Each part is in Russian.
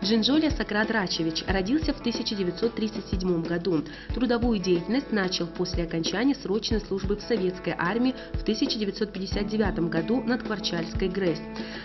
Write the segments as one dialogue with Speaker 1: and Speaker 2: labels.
Speaker 1: Джинджоля Сократ Рачевич родился в 1937 году. Трудовую деятельность начал после окончания срочной службы в советской армии в 1959 году на Ткварчальской ГРЭС.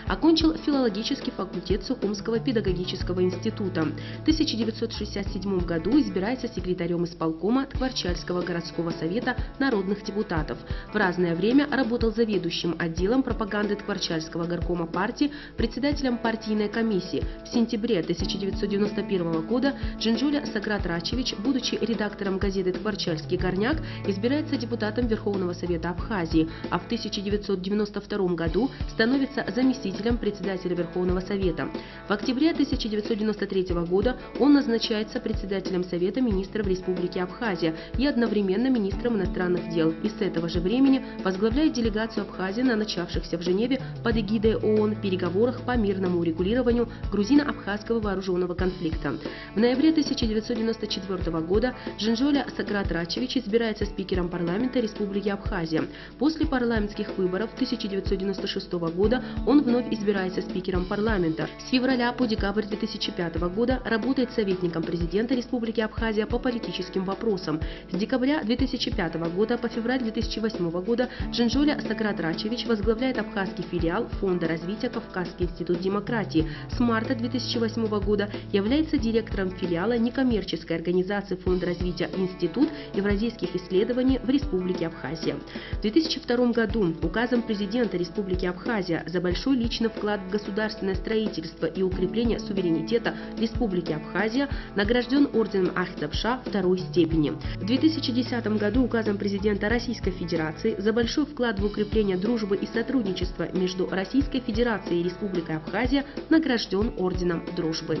Speaker 1: Окончил филологический факультет Сухумского педагогического института. В 1967 году избирается секретарем исполкома Ткварчальского городского совета народных депутатов. В разное время работал заведующим отделом пропаганды Ткварчальского горкома партии, председателем партийной комиссии. В сентябре 1991 года Джинджоля Сократ Рачевич, будучи редактором газеты «Ткварчальский горняк», избирается депутатом Верховного Совета Абхазии, а в 1992 году становится заместителем председателя Верховного Совета. В октябре 1993 года он назначается председателем Совета министров Республики Абхазия и одновременно министром иностранных дел, и с этого же времени возглавляет делегацию Абхазии на начавшихся в Женеве под эгидой ООН переговорах по мирному урегулированию грузино-абхазского вооруженного конфликта. В ноябре 1994 года Джинджоля Сократ Рачевич избирается спикером парламента Республики Абхазия. После парламентских выборов 1996 года он вновь избирается спикером парламента. С февраля по декабрь 2005 года работает советником президента Республики Абхазия по политическим вопросам. С декабря 2005 года по февраль 2008 года Джинджоля Сократ Рачевич возглавляет абхазский филиал Фонда развития Кавказский институт демократии. С марта 2008 года является директором филиала некоммерческой организации Фонда развития Институт евразийских исследований в Республике Абхазия. В 2002 году указом президента Республики Абхазия за большой личный вклад в государственное строительство и укрепление суверенитета Республики Абхазия награжден орденом Ахтапша второй степени. В 2010 году указом президента Российской Федерации за большой вклад в укрепление дружбы и сотрудничества между Российской Федерацией и Республикой Абхазия награжден орденом Дружбы.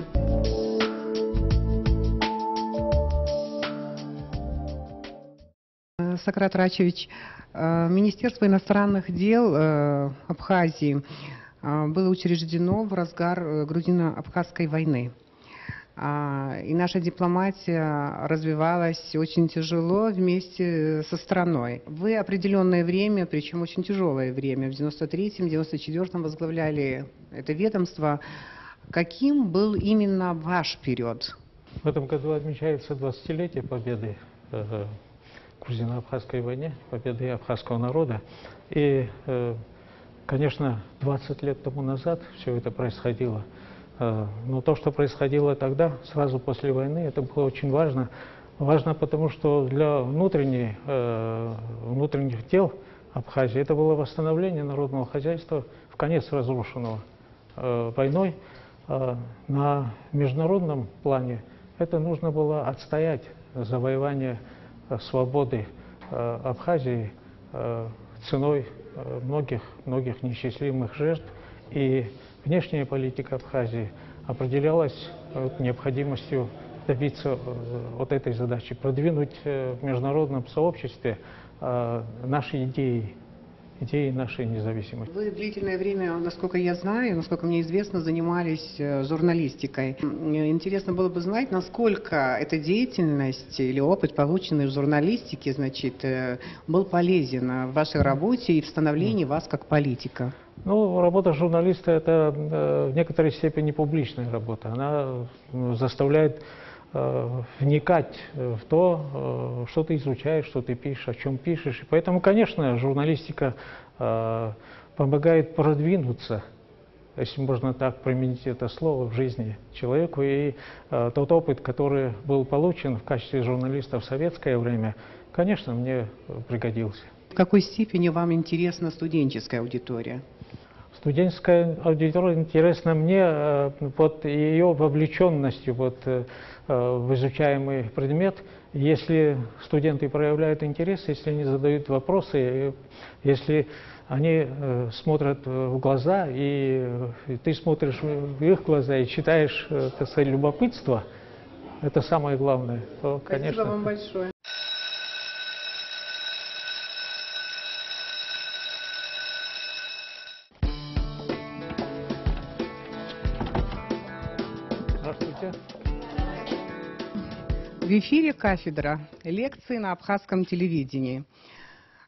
Speaker 2: Сократ Рачевич, Министерство иностранных дел Абхазии было учреждено в разгар грузино-абхазской войны. И наша дипломатия развивалась очень тяжело вместе со страной. Вы определенное время, причем очень тяжелое время, в 93-94 возглавляли это ведомство. Каким был именно ваш период?
Speaker 3: В этом году отмечается 20-летие победы в грузино-абхазской войне, победы абхазского народа. И, конечно, 20 лет тому назад все это происходило. Но то, что происходило тогда, сразу после войны, это было очень важно. Важно потому, что для внутренних дел Абхазии это было восстановление народного хозяйства в конец разрушенного войной. На международном плане это нужно было отстоять завоевание свободы Абхазии ценой многих неисчислимых жертв. И внешняя политика Абхазии определялась необходимостью добиться вот этой задачи, продвинуть в международном сообществе наши идеи нашей независимости.
Speaker 2: Вы длительное время, насколько я знаю, насколько мне известно, занимались журналистикой. Интересно было бы знать, насколько эта деятельность или опыт, полученный в журналистике, значит, был полезен в вашей работе и в становлении вас как политика.
Speaker 3: Ну, работа журналиста – это в некоторой степени публичная работа. Она заставляет вникать в то, что ты изучаешь, что ты пишешь, о чем пишешь. И поэтому, конечно, журналистика помогает продвинуться, если можно так применить это слово, в жизни человеку. И тот опыт, который был получен в качестве журналиста в советское время, конечно, мне пригодился.
Speaker 2: В какой степени вам интересна студенческая аудитория?
Speaker 3: Студенческая аудитория интересна мне под ее вовлеченностью в изучаемый предмет. Если студенты проявляют интерес, если они задают вопросы, если они смотрят в глаза, и ты смотришь в их глаза и читаешь, так сказать, любопытство, это самое главное. То, конечно,
Speaker 2: спасибо вам большое.
Speaker 3: Здравствуйте.
Speaker 2: В эфире «Кафедра. Лекции на абхазском телевидении».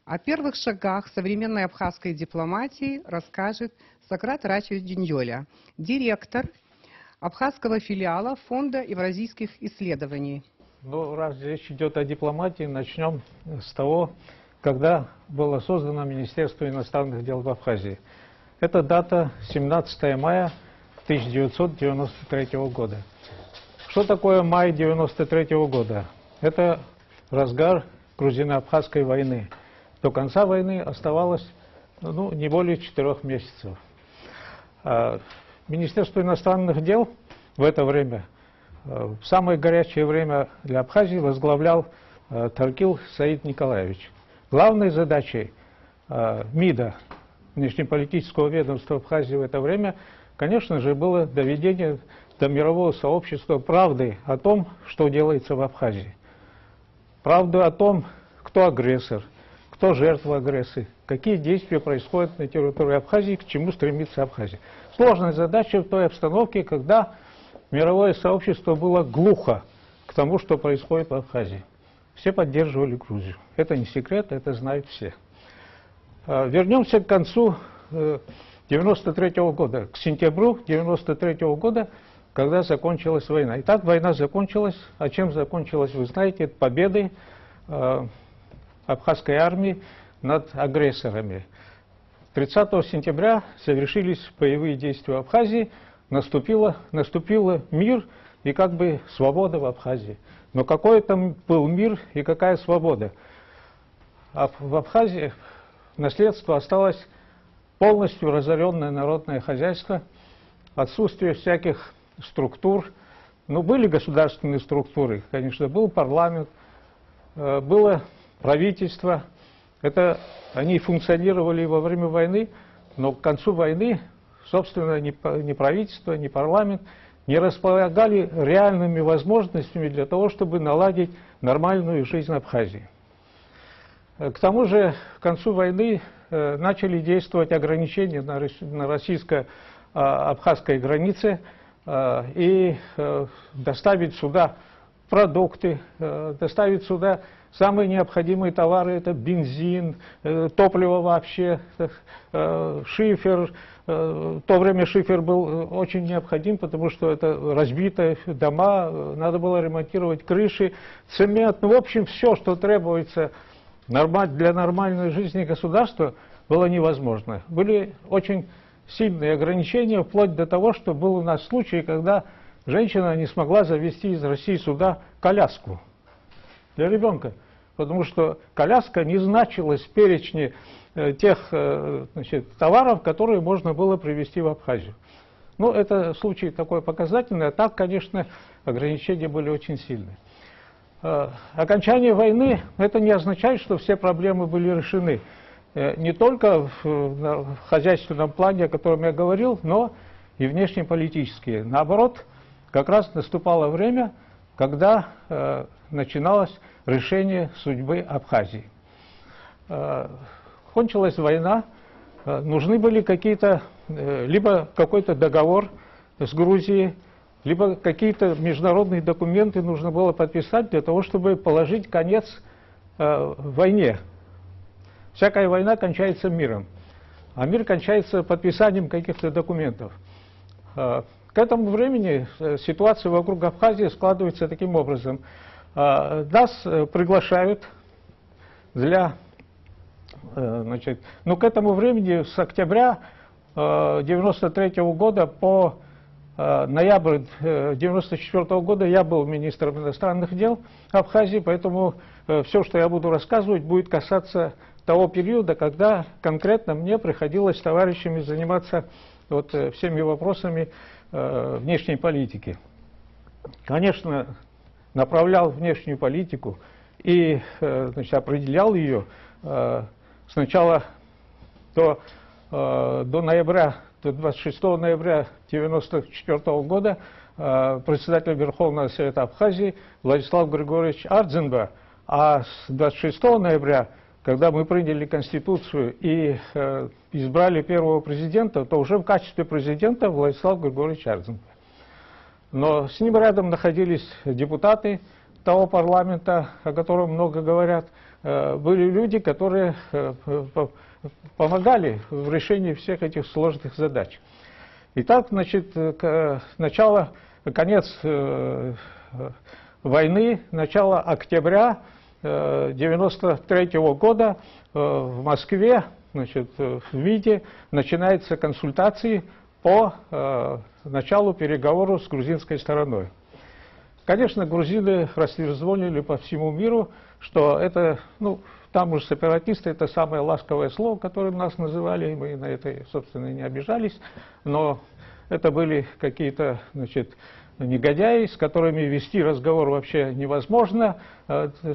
Speaker 2: О первых шагах современной абхазской дипломатии расскажет Сократ Рачевич Джинджоля, директор абхазского филиала Фонда евразийских исследований.
Speaker 3: Ну, раз речь идет о дипломатии, начнем с того, когда было создано Министерство иностранных дел в Абхазии. Это дата 17 мая 1993 года. Что такое май 1993 года? Это разгар грузино-абхазской войны. До конца войны оставалось не более 4 месяцев. Министерство иностранных дел в это время, в самое горячее время для Абхазии, возглавлял Таркил Саид Николаевич. Главной задачей МИДа, внешнеполитического ведомства Абхазии в это время, конечно же, было доведение до мирового сообщества правды о том, что делается в Абхазии. Правду о том, кто агрессор, кто жертва агрессии, какие действия происходят на территории Абхазии, к чему стремится Абхазия. Сложная задача в той обстановке, когда мировое сообщество было глухо к тому, что происходит в Абхазии. Все поддерживали Грузию. Это не секрет, это знают все. Вернемся к концу 1993 года, к сентябрю 1993 года, когда закончилась война. Итак, война закончилась. А чем закончилась, вы знаете, победой абхазской армии над агрессорами. 30 сентября совершились боевые действия в Абхазии, наступила мир и как бы свобода в Абхазии. Но какой там был мир и какая свобода? В Абхазии наследство осталось полностью разоренное народное хозяйство, отсутствие всяких структур. Были государственные структуры, конечно, был парламент, было правительство. Они функционировали во время войны, но к концу войны, собственно, ни правительство, ни парламент не располагали реальными возможностями для того, чтобы наладить нормальную жизнь Абхазии. К тому же, к концу войны начали действовать ограничения на российско-абхазской границе, и доставить сюда продукты, доставить сюда самые необходимые товары, это бензин, топливо вообще, шифер. В то время шифер был очень необходим, потому что это разбитые дома, надо было ремонтировать крыши, цемент. В общем, все, что требуется для нормальной жизни государства, было невозможно. Были очень сильные ограничения, вплоть до того, что был у нас случай, когда женщина не смогла завезти из России сюда коляску для ребенка, потому что коляска не значилась в перечне тех товаров, которые можно было привезти в Абхазию. Это случай такой показательный, а так, конечно, ограничения были очень сильные. Окончание войны – это не означает, что все проблемы были решены. Не только в хозяйственном плане, о котором я говорил, но и внешнеполитические. Наоборот, как раз наступало время, когда начиналось решение судьбы Абхазии. Кончилась война, нужны были либо какой-то договор с Грузией, либо какие-то международные документы нужно было подписать для того, чтобы положить конец войне. Всякая война кончается миром, а мир кончается подписанием каких-то документов. К этому времени ситуация вокруг Абхазии складывается таким образом. Нас приглашают к этому времени, с октября 1993 года по ноябрь 1994 года я был министром иностранных дел Абхазии, поэтому все, что я буду рассказывать, будет касаться того периода, когда конкретно мне приходилось с товарищами заниматься всеми вопросами внешней политики. Конечно, направлял внешнюю политику и определял ее сначала до 26 ноября 1994 года председатель Верховного Совета Абхазии Владислав Григорьевич Ардзинба, а с 26 ноября, когда мы приняли Конституцию и избрали первого президента, то уже в качестве президента Владислав Григорьевич Ардзинба. Но с ним рядом находились депутаты того парламента, о котором много говорят. Были люди, которые помогали в решении всех этих сложных задач. Итак, значит, конец войны, начало октября 1993 года в Москве, значит, в МИДе начинаются консультации по началу переговоров с грузинской стороной. Конечно, грузины растрезвонили по всему миру, что это, ну, там уже сепаратисты, это самое ласковое слово, которое нас называли, и мы на это, собственно, не обижались, но это были какие-то, значит, негодяи, с которыми вести разговор вообще невозможно.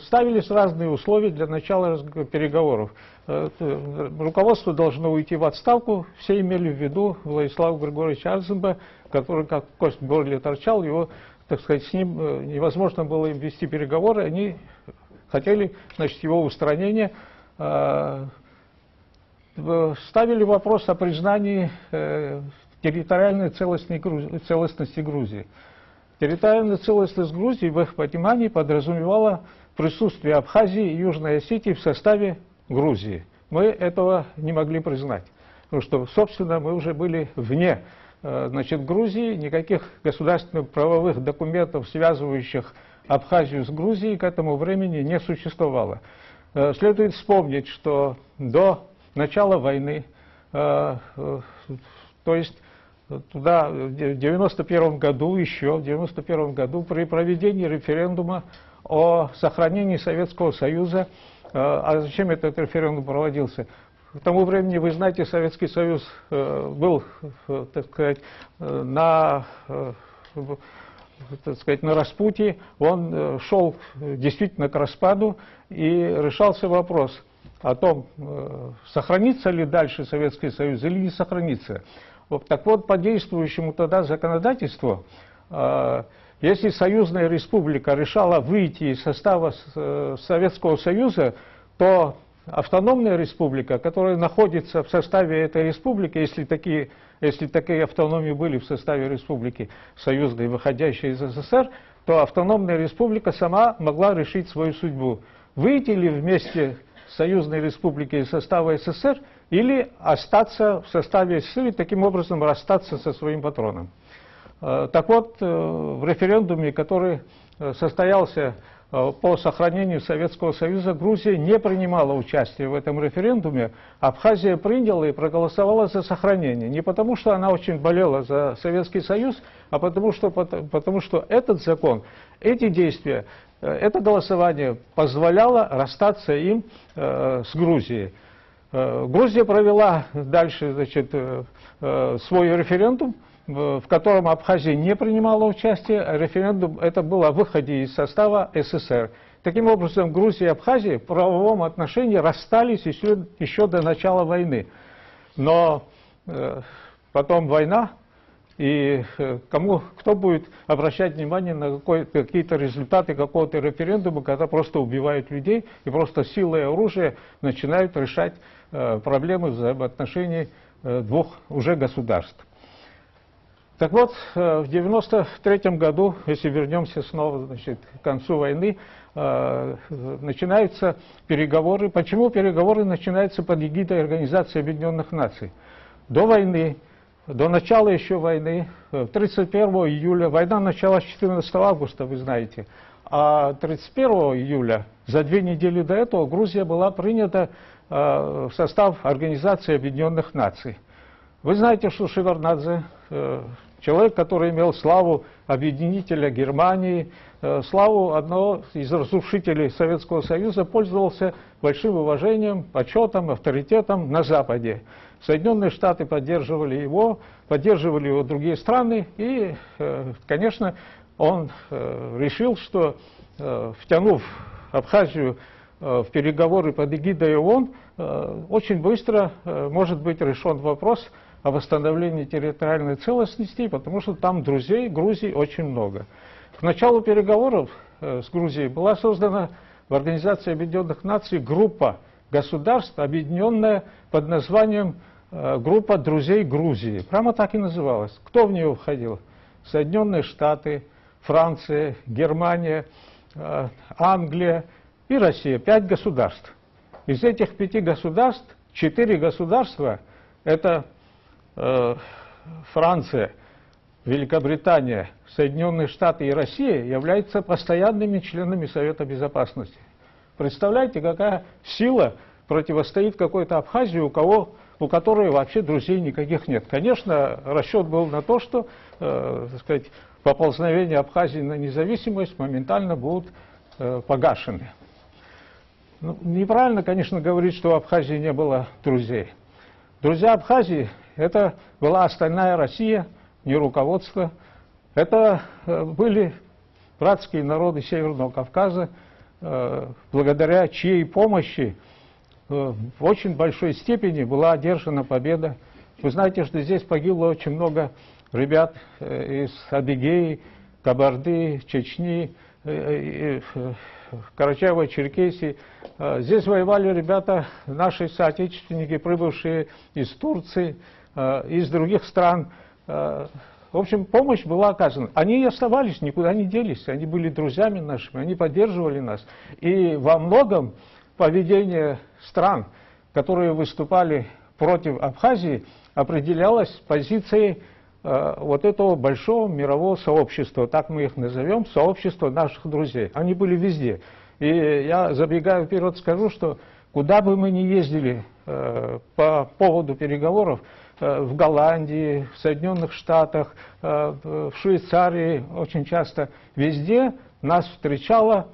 Speaker 3: Ставились разные условия для начала переговоров. Руководство должно уйти в отставку, все имели в виду Владислава Григорьевича Арзенба, который как кость в горле торчал, его, так сказать, с ним невозможно было им вести переговоры, они хотели, значит, его устранения. Ставили вопрос о признании территориальной целостности Грузии. Территориальная целостность Грузии в их понимании подразумевала присутствие Абхазии и Южной Осетии в составе Грузии. Мы этого не могли признать, потому что, собственно, мы уже были вне, значит, Грузии, никаких государственных правовых документов, связывающих Абхазию с Грузией, к этому времени не существовало. Следует вспомнить, что до начала войны, то есть туда в 1991 году, еще в 1991 году, при проведении референдума о сохранении Советского Союза, а зачем этот референдум проводился? К тому времени, вы знаете, Советский Союз был, так сказать, на распутье, он шел действительно к распаду, и решался вопрос о том, сохранится ли дальше Советский Союз или не сохранится. Так вот, по действующему тогда законодательству, если союзная республика решала выйти из состава Советского Союза, то автономная республика, которая находится в составе этой республики, если такие автономии были в составе республики союзной, выходящей из СССР, то автономная республика сама могла решить свою судьбу. Выйти ли вместе с союзной республикой из состава СССР или остаться в составе СССР и таким образом расстаться со своим патроном. Так вот, в референдуме, который состоялся по сохранению Советского Союза, Грузия не принимала участие в этом референдуме. Абхазия приняла и проголосовала за сохранение. Не потому, что она очень болела за Советский Союз, а потому что этот закон, эти действия, это голосование позволяло расстаться им с Грузией. Грузия провела дальше, значит, свой референдум, в котором Абхазия не принимала участие. Референдум это был о выходе из состава СССР. Таким образом, Грузия и Абхазия в правовом отношении расстались еще до начала войны. Но потом война, и кто будет обращать внимание на какие-то результаты какого-то референдума, когда просто убивают людей и просто силой и оружия начинают решать проблемы взаимоотношений двух уже государств. Так вот, в 1993 году, если вернемся снова, значит, к концу войны, начинаются переговоры. Почему переговоры начинаются под эгидой Организации Объединенных Наций? До войны, до начала еще войны, 31 июля, война началась 14 августа, вы знаете, а 31 июля, за 2 недели до этого, Грузия была принята в состав Организации Объединенных Наций. Вы знаете, что Шеварднадзе, человек, который имел славу объединителя Германии, славу одного из разрушителей Советского Союза, пользовался большим уважением, почетом, авторитетом на Западе. Соединенные Штаты поддерживали его другие страны, и, конечно, он решил, что, втянув Абхазию в переговоры под эгидой ООН, очень быстро может быть решен вопрос о восстановлении территориальной целостности, потому что там друзей Грузии очень много. К началу переговоров с Грузией была создана в Организации Объединенных Наций группа государств, объединенная под названием «Группа друзей Грузии». Прямо так и называлась. Кто в нее входил? Соединенные Штаты, Франция, Германия, Англия и Россия. 5 государств. Из этих 5 государств 4 государства – это Франция, Великобритания, Соединенные Штаты и Россия являются постоянными членами Совета Безопасности. Представляете, какая сила противостоит какой-то Абхазии, у которой вообще друзей никаких нет. Конечно, расчет был на то, что, так сказать, поползновения Абхазии на независимость моментально будут погашены. Ну, неправильно, конечно, говорить, что у Абхазии не было друзей. Друзья Абхазии – это была остальная Россия, не руководство. Это были братские народы Северного Кавказа, благодаря чьей помощи в очень большой степени была одержана победа. Вы знаете, что здесь погибло очень много ребят из Адыгеи, Кабарды, Чечни, Карачаево-Черкесии. Здесь воевали ребята, наши соотечественники, прибывшие из Турции, из других стран. В общем, помощь была оказана. Они и оставались, никуда не делись. Они были друзьями нашими, они поддерживали нас. И во многом поведение стран, которые выступали против Абхазии, определялось позицией вот этого большого мирового сообщества, так мы их назовем, сообщество наших друзей. Они были везде. И я, забегая вперед, скажу, что куда бы мы ни ездили по поводу переговоров, в Голландии, в Соединенных Штатах, в Швейцарии, очень часто везде нас встречала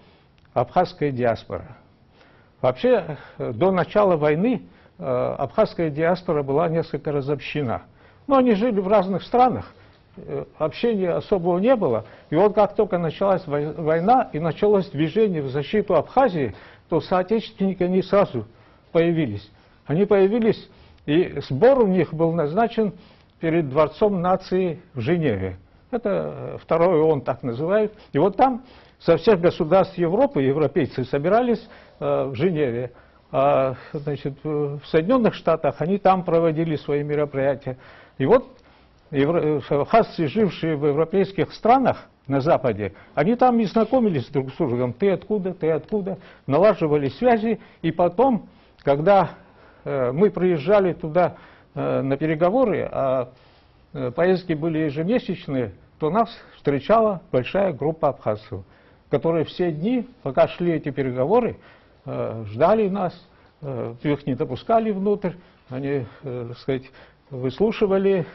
Speaker 3: абхазская диаспора. Вообще, до начала войны абхазская диаспора была несколько разобщена. Но они жили в разных странах, общения особого не было. И вот как только началась война и началось движение в защиту Абхазии, то соотечественники они сразу появились. Они появились, и сбор у них был назначен перед Дворцом нации в Женеве. Это второй ООН так называют. И вот там со всех государств Европы европейцы собирались в Женеве. А, значит, в Соединенных Штатах они там проводили свои мероприятия. И вот абхазцы, жившие в европейских странах на Западе, они там и знакомились друг с другом. Ты откуда, налаживали связи. И потом, когда мы приезжали туда на переговоры, а поездки были ежемесячные, то нас встречала большая группа абхазцев, которые все дни, пока шли эти переговоры, ждали нас, их не допускали внутрь, они, так сказать, выслушивали,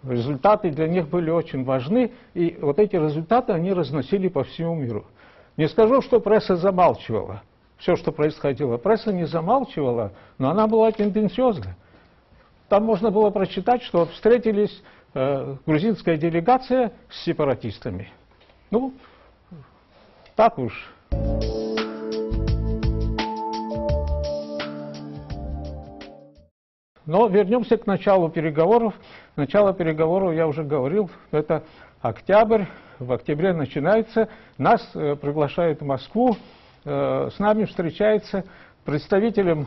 Speaker 3: результаты для них были очень важны, и вот эти результаты они разносили по всему миру. Не скажу, что пресса замалчивала все, что происходило. Пресса не замалчивала, но она была тенденциозна. Там можно было прочитать, что встретились грузинская делегация с сепаратистами. Ну, так уж. Но вернемся к началу переговоров. Начало переговоров, я уже говорил, это октябрь. В октябре начинается. Нас приглашают в Москву. С нами встречается представителем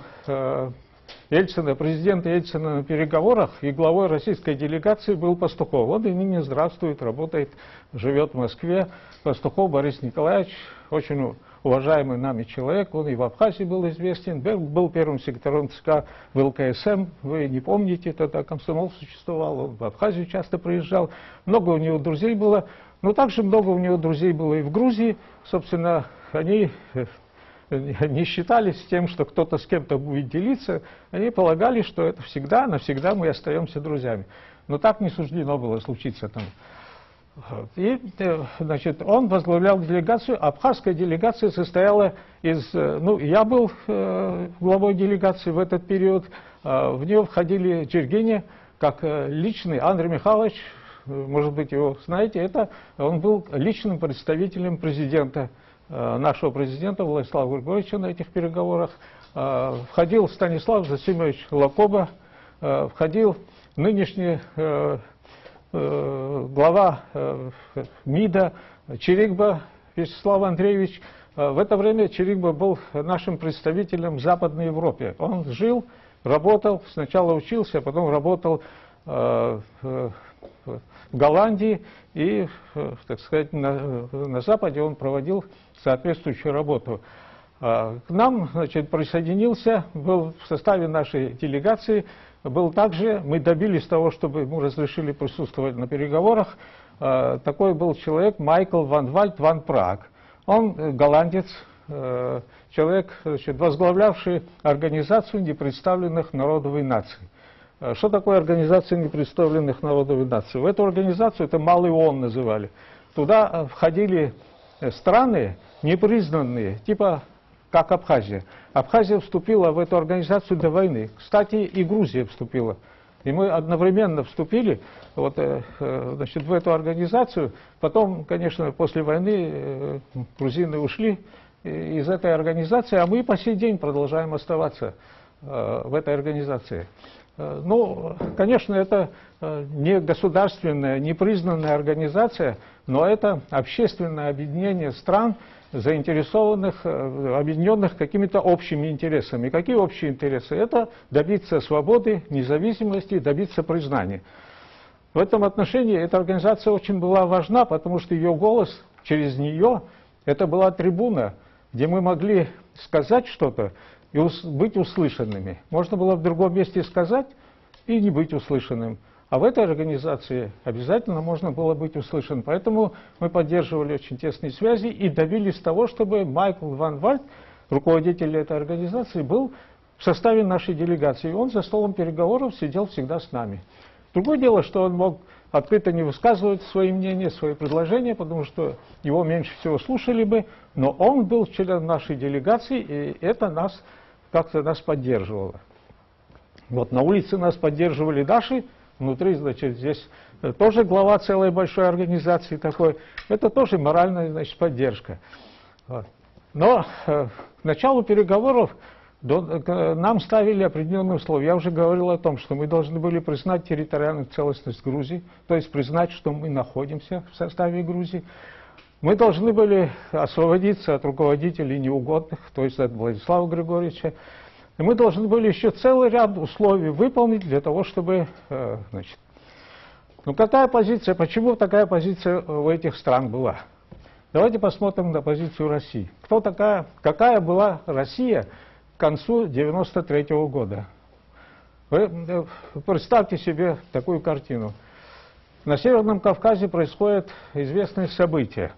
Speaker 3: Ельцина, президента Ельцина на переговорах, и главой российской делегации был Пастухов. Он и ныне здравствует, работает, живет в Москве. Пастухов Борис Николаевич, очень уважаемый нами человек, он и в Абхазии был известен, был первым секретарем ЦК в ЛКСМ, вы не помните, тогда комсомол существовал, он в Абхазию часто приезжал, много у него друзей было, но также много у него друзей было и в Грузии, собственно, они не считались тем, что кто-то с кем-то будет делиться, они полагали, что это всегда, навсегда мы остаемся друзьями. Но так не суждено было случиться там. И, значит, он возглавлял делегацию. Абхазская делегация состояла из... Ну, я был главой делегации в этот период. В нее входили Джергини, как личный Андрей Михайлович, может быть, его знаете, он был личным представителем президента, нашего президента Владислава Григорьевича на этих переговорах. Входил Станислав Засимович Лакоба, входил нынешний глава МИДа Чирикба Вячеслав Андреевич. В это время Чирикба был нашим представителем в Западной Европе. Он жил, работал, сначала учился, а потом работал в Голландии и, так сказать, на Западе он проводил соответствующую работу. К нам, значит, присоединился, был в составе нашей делегации, был также, мы добились того, чтобы ему разрешили присутствовать на переговорах, такой был человек Майкл ван Вальт ван Прааг. Он голландец, человек, значит, возглавлявший организацию непредставленных народов и наций. Что такое организация непредставленных народов и наций? В эту организацию, это Малый ООН называли, туда входили страны непризнанные, типа как Абхазия. Абхазия вступила в эту организацию до войны. Кстати, и Грузия вступила. И мы одновременно вступили вот, значит, в эту организацию. Потом, конечно, после войны грузины ушли из этой организации, а мы по сей день продолжаем оставаться в этой организации. Ну, конечно, это не государственная, не признанная организация, но это общественное объединение стран, заинтересованных, объединенных какими-то общими интересами. Какие общие интересы? Это добиться свободы, независимости, добиться признания. В этом отношении эта организация очень была важна, потому что ее голос, через нее, это была трибуна, где мы могли сказать что-то и быть услышанными. Можно было в другом месте сказать и не быть услышанным. А в этой организации обязательно можно было быть услышан. Поэтому мы поддерживали очень тесные связи и добились того, чтобы Майкл ван Вальт, руководитель этой организации, был в составе нашей делегации. И он за столом переговоров сидел всегда с нами. Другое дело, что он мог открыто не высказывать свои мнения, свои предложения, потому что его меньше всего слушали бы. Но он был членом нашей делегации, и это нас как-то нас поддерживало. Вот на улице нас поддерживали наши. Внутри, значит, здесь тоже глава целой большой организации такой. Это тоже моральная, значит, поддержка. Вот. Но к началу переговоров нам ставили определенные условия. Я уже говорил о том, что мы должны были признать территориальную целостность Грузии, то есть признать, что мы находимся в составе Грузии. Мы должны были освободиться от руководителей неугодных, то есть от Владислава Григорьевича. И мы должны были еще целый ряд условий выполнить для того, чтобы, значит, ну какая позиция, почему такая позиция у этих стран была? Давайте посмотрим на позицию России. Какая была Россия к концу 1993 года? Вы представьте себе такую картину. На Северном Кавказе происходят известные события.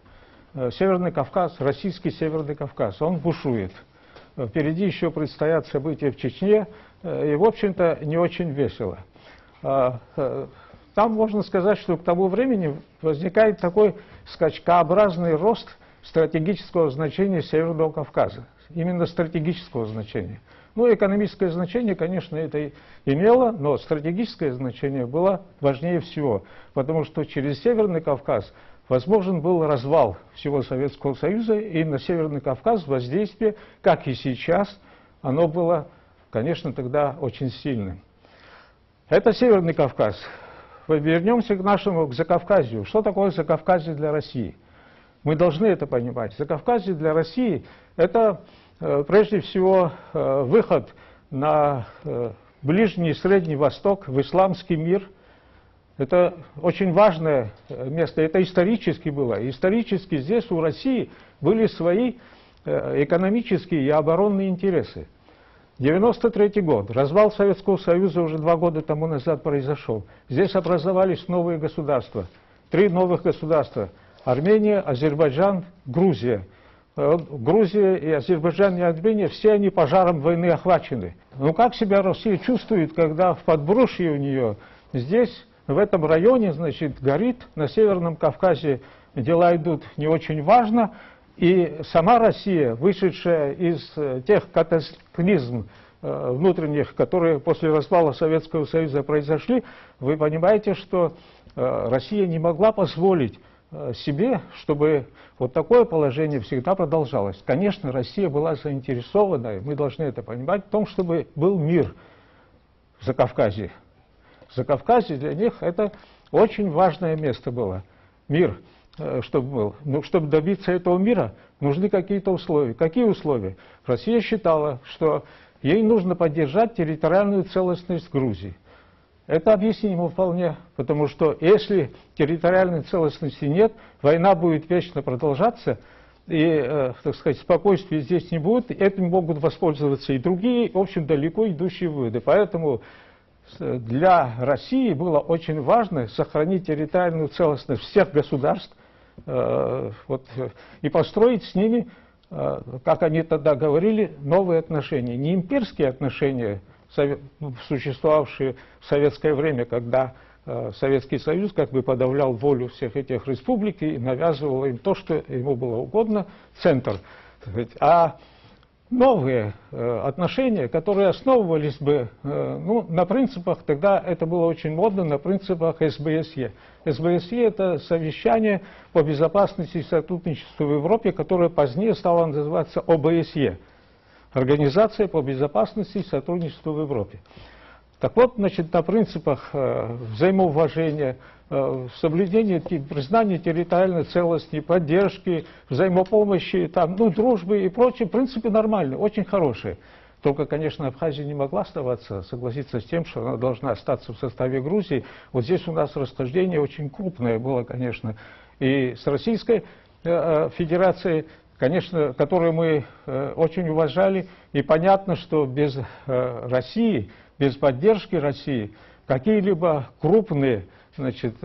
Speaker 3: Северный Кавказ, российский Северный Кавказ, он бушует. Впереди еще предстоят события в Чечне, и, в общем-то, не очень весело. Там можно сказать, что к тому времени возникает такой скачкообразный рост стратегического значения Северного Кавказа. Именно стратегического значения. Ну, экономическое значение, конечно, это имело, но стратегическое значение было важнее всего, потому что через Северный Кавказ возможен был развал всего Советского Союза, и на Северный Кавказ воздействие, как и сейчас, оно было, конечно, тогда очень сильным. Это Северный Кавказ. Вернемся к Закавказью. Что такое Закавказье для России? Мы должны это понимать. Закавказье для России – это, прежде всего, выход на Ближний и Средний Восток, в исламский мир. Это очень важное место, это исторически было. Исторически здесь у России были свои экономические и оборонные интересы. 1993 год, развал Советского Союза уже 2 года тому назад произошел. Здесь образовались новые государства, 3 новых государства. Армения, Азербайджан, Грузия. Грузия и Азербайджан и Армения, все они пожаром войны охвачены. Но как себя Россия чувствует, когда в подбрюшье у нее здесь, в этом районе, значит, горит, на Северном Кавказе дела идут не очень важно, и сама Россия, вышедшая из тех катаклизм внутренних, которые после развала Советского Союза произошли, вы понимаете, что Россия не могла позволить себе, чтобы вот такое положение всегда продолжалось. Конечно, Россия была заинтересована, мы должны это понимать, в том, чтобы был мир в Закавказье. Закавказье для них это очень важное место было. Мир, чтобы был. Но чтобы добиться этого мира, нужны какие-то условия. Какие условия? Россия считала, что ей нужно поддержать территориальную целостность Грузии. Это объяснимо вполне, потому что если территориальной целостности нет, война будет вечно продолжаться, и, так сказать, спокойствия здесь не будет, этим могут воспользоваться и другие, в общем, далеко идущие выводы. Поэтому для России было очень важно сохранить территориальную целостность всех государств и построить с ними, как они тогда говорили, новые отношения. Не имперские отношения, существовавшие в советское время, когда Советский Союз как бы подавлял волю всех этих республик и навязывал им то, что ему было угодно, центр. А новые отношения, которые основывались бы на принципах, тогда это было очень модно, на принципах СБСЕ. СБСЕ – это совещание по безопасности и сотрудничеству в Европе, которое позднее стало называться ОБСЕ – Организация по безопасности и сотрудничеству в Европе. Так вот, значит, на принципах взаимоуважения, соблюдения, признания территориальной целостности, поддержки, взаимопомощи, дружбы и прочее, в принципе, нормальные, очень хорошие. Только, конечно, Абхазия не могла согласиться с тем, что она должна остаться в составе Грузии. Вот здесь у нас расхождение очень крупное было, конечно, и с Российской Федерацией, конечно, которую мы очень уважали, и понятно, что без России, без поддержки России, какие-либо крупные, значит,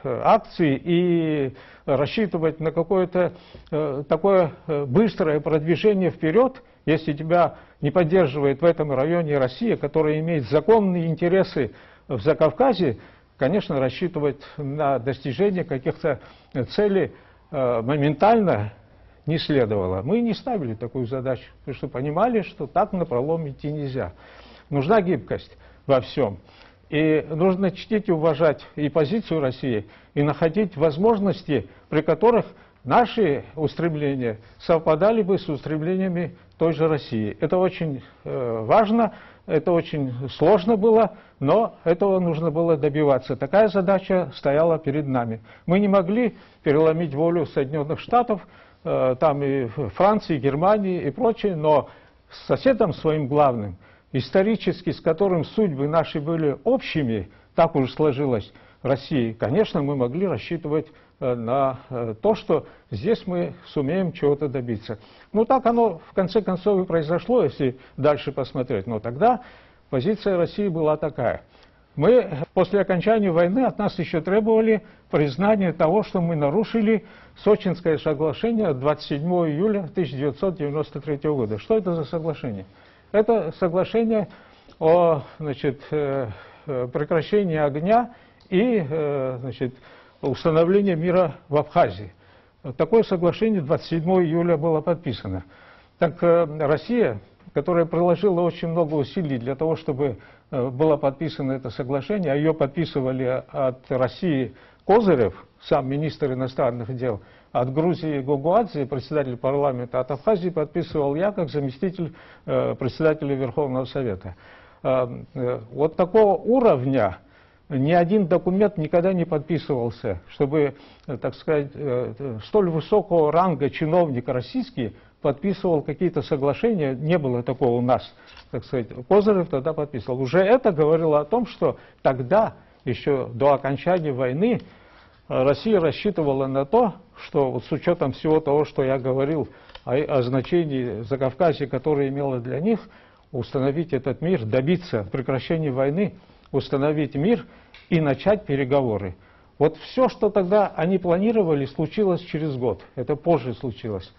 Speaker 3: акции и рассчитывать на какое-то такое быстрое продвижение вперед, если тебя не поддерживает в этом районе Россия, которая имеет законные интересы в Закавказье, конечно, рассчитывать на достижение каких-то целей моментально не следовало. Мы не ставили такую задачу, потому что понимали, что так напролом идти нельзя. Нужна гибкость во всем. И нужно чтить и уважать и позицию России, и находить возможности, при которых наши устремления совпадали бы с устремлениями той же России. Это очень важно, это очень сложно было, но этого нужно было добиваться. Такая задача стояла перед нами. Мы не могли переломить волю Соединенных Штатов, там и Франции, и Германии и прочее, но с соседом своим главным, исторически, с которым судьбы наши были общими, так уж сложилось России, конечно, мы могли рассчитывать на то, что здесь мы сумеем чего-то добиться. Ну, так оно в конце концов и произошло, если дальше посмотреть. Но тогда позиция России была такая. Мы после окончания войны от нас еще требовали признания того, что мы нарушили Сочинское соглашение от 27 июля 1993 года. Что это за соглашение? Это соглашение о, значит, прекращении огня и, значит, установлении мира в Абхазии. Такое соглашение 27 июля было подписано. Так Россия, которая приложила очень много усилий для того, чтобы было подписано это соглашение, а ее подписывали от России Козырев, сам министр иностранных дел, от Грузии Гогуадзе, председатель парламента, от Абхазии подписывал я, как заместитель председателя Верховного Совета. Вот такого уровня ни один документ никогда не подписывался, чтобы, так сказать, столь высокого ранга чиновник российский подписывал какие-то соглашения, не было такого у нас, так сказать. Козырев тогда подписывал. Уже это говорило о том, что тогда, еще до окончания войны, Россия рассчитывала на то, что вот с учетом всего того, что я говорил о значении Закавказья, которое имело для них, установить этот мир, добиться прекращения войны, установить мир и начать переговоры. Вот все, что тогда они планировали, случилось через год. Это позже случилось,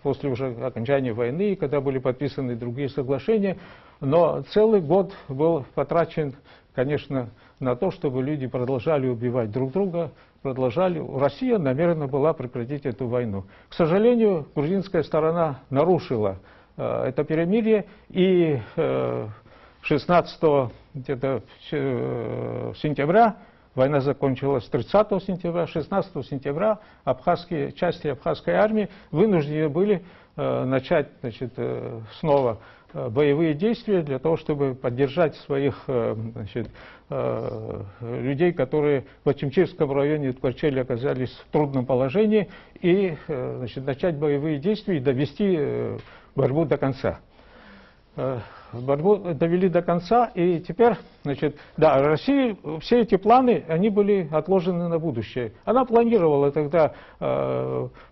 Speaker 3: после уже окончания войны, когда были подписаны другие соглашения. Но целый год был потрачен, конечно, на то, чтобы люди продолжали убивать друг друга, продолжали. Россия намерена была прекратить эту войну. К сожалению, грузинская сторона нарушила это перемирие, и 16 сентября, война закончилась 30 сентября, 16 сентября части абхазской армии вынуждены были начать, значит, снова боевые действия для того, чтобы поддержать своих, значит, людей, которые в Ачимчирском районе Ткачели оказались в трудном положении, и, значит, начать боевые действия и довести борьбу до конца. борьбу довели до конца, и теперь, значит, да, России все эти планы, они были отложены на будущее. Она планировала тогда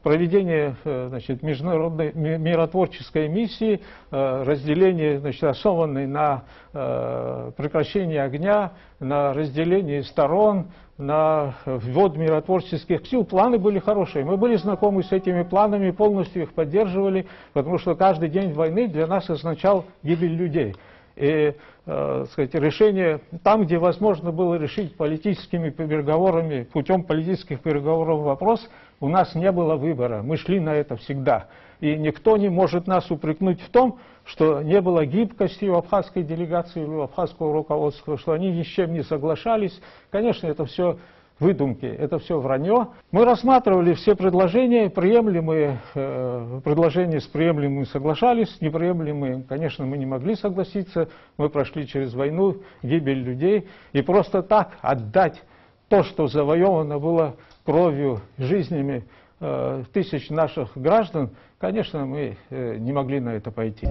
Speaker 3: проведение, значит, международной миротворческой миссии, разделение, значит, основанной на прекращении огня, на разделении сторон, на ввод миротворческих сил. Планы были хорошие. Мы были знакомы с этими планами, полностью их поддерживали, потому что каждый день войны для нас означал гибель людей. И, сказать, решение там, где возможно было решить политическими переговорами, путем политических переговоров вопрос, у нас не было выбора. Мы шли на это всегда. И никто не может нас упрекнуть в том, что не было гибкости у абхазской делегации или у абхазского руководства, что они ни с чем не соглашались. Конечно, это все выдумки, это все вранье. Мы рассматривали все предложения, приемлемые предложения с приемлемыми соглашались, неприемлемые, конечно, мы не могли согласиться. Мы прошли через войну, гибель людей, и просто так отдать то, что завоевано было кровью, жизнями тысяч наших граждан, конечно, мы не могли на это пойти.